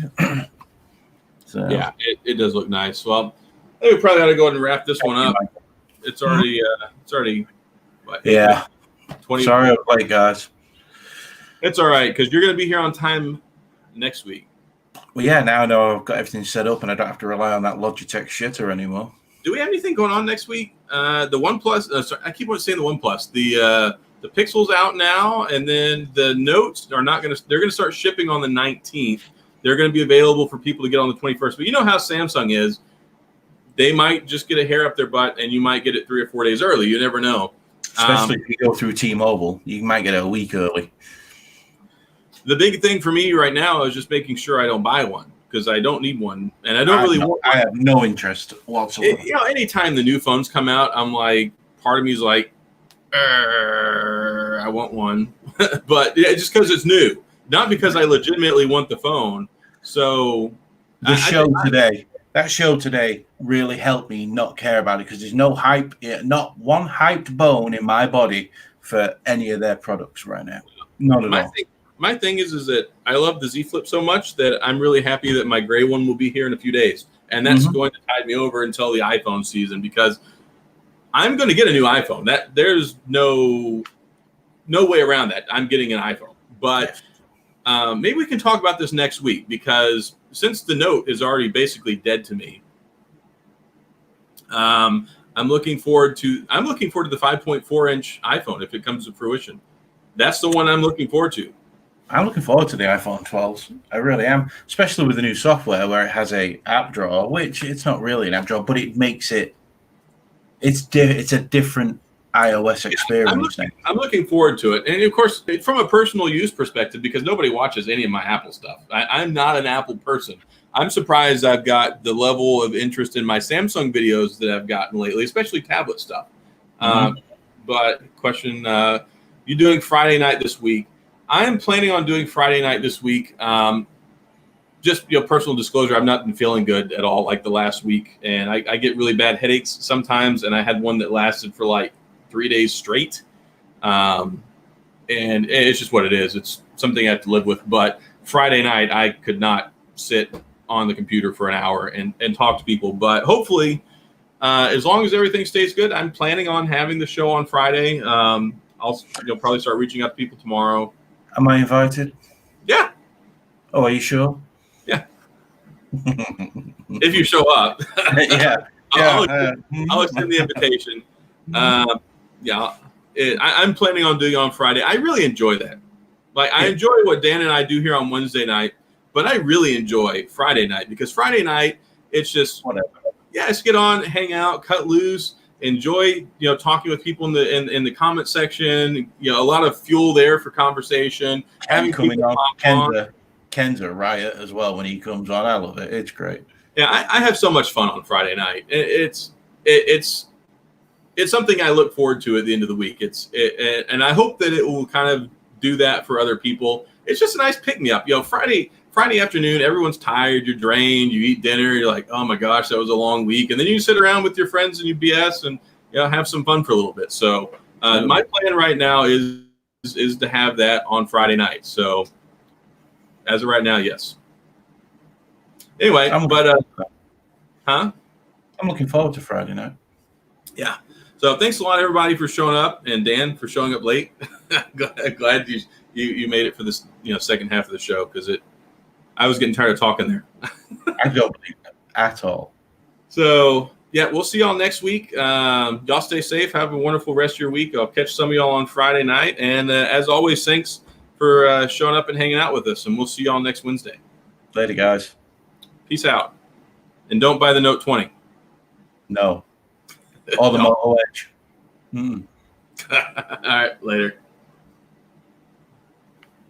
So. Yeah, it does look nice. Well, I think we probably got to go ahead and wrap this one up. It's already what, 20. Sorry I'm late, guys. It's all right because you're going to be here on time next week. Well, yeah, now I know I've got everything set up and I don't have to rely on that Logitech shitter anymore. Do we have anything going on next week? The OnePlus. Sorry, I keep on saying the OnePlus. The Pixel's out now, and then the Notes are not going to. They're going to start shipping on the 19th. They're going to be available for people to get on the 21st. But you know how Samsung is. They might just get a hair up their butt, and you might get it 3 or 4 days early. You never know. Especially if you go through T-Mobile, you might get it a week early. The big thing for me right now is just making sure I don't buy one because I don't need one, and I don't really want one. I have no interest whatsoever. Anytime the new phones come out, I'm like, part of me is like, I want one, but just because it's new, not because I legitimately want the phone. So that show today really helped me not care about it because there's no hype, not one hyped bone in my body for any of their products right now. Not at all. My thing is that I love the Z Flip so much that I'm really happy that my gray one will be here in a few days. And that's going to tide me over until the iPhone season because I'm going to get a new iPhone. There's no way around that. I'm getting an iPhone. But maybe we can talk about this next week because since the Note is already basically dead to me, I'm looking forward to the 5.4-inch iPhone if it comes to fruition. That's the one I'm looking forward to. I'm looking forward to the iPhone 12s. I really am, especially with the new software where it has a app drawer, which it's not really an app drawer, but it makes it. It's a different iOS experience. I'm looking forward to it, and of course, from a personal use perspective, because nobody watches any of my Apple stuff. I'm not an Apple person. I'm surprised I've got the level of interest in my Samsung videos that I've gotten lately, especially tablet stuff. But question: you doing Friday night this week? I am planning on doing Friday night this week. Just personal disclosure, I've not been feeling good at all like the last week, and I get really bad headaches sometimes, and I had one that lasted for like 3 days straight. And it's just what it is. It's something I have to live with. But Friday night, I could not sit on the computer for an hour and talk to people. But hopefully, as long as everything stays good, I'm planning on having the show on Friday. I'll probably start reaching out to people tomorrow. Am I invited? Yeah. Oh, are you sure? Yeah. If you show up. Yeah. I'll extend the invitation. I'm planning on doing it on Friday. I really enjoy that. I enjoy what Dan and I do here on Wednesday night, but I really enjoy Friday night because Friday night, it's just whatever. Yeah, just get on, hang out, cut loose. Enjoy, talking with people in the comment section. A lot of fuel there for conversation. Having coming on, Ken's a riot as well when he comes on. I love it. It's great. Yeah, I have so much fun on Friday night. It's something I look forward to at the end of the week. And I hope that it will kind of do that for other people. It's just a nice pick me up. Friday afternoon, everyone's tired, you're drained, you eat dinner, you're like, oh my gosh, that was a long week. And then you sit around with your friends and you BS and have some fun for a little bit. So my plan right now is to have that on Friday night. So as of right now, yes. Anyway, I'm looking forward to Friday night. Yeah. So thanks a lot, everybody, for showing up, and Dan for showing up late. Glad you made it for this second half of the show because I was getting tired of talking there. I don't believe that at all. So, yeah, we'll see y'all next week. Y'all stay safe. Have a wonderful rest of your week. I'll catch some of y'all on Friday night. And as always, thanks for showing up and hanging out with us. And we'll see y'all next Wednesday. Later, guys. Peace out. And don't buy the Note 20. No. Or the No. Moto Edge. All right, later.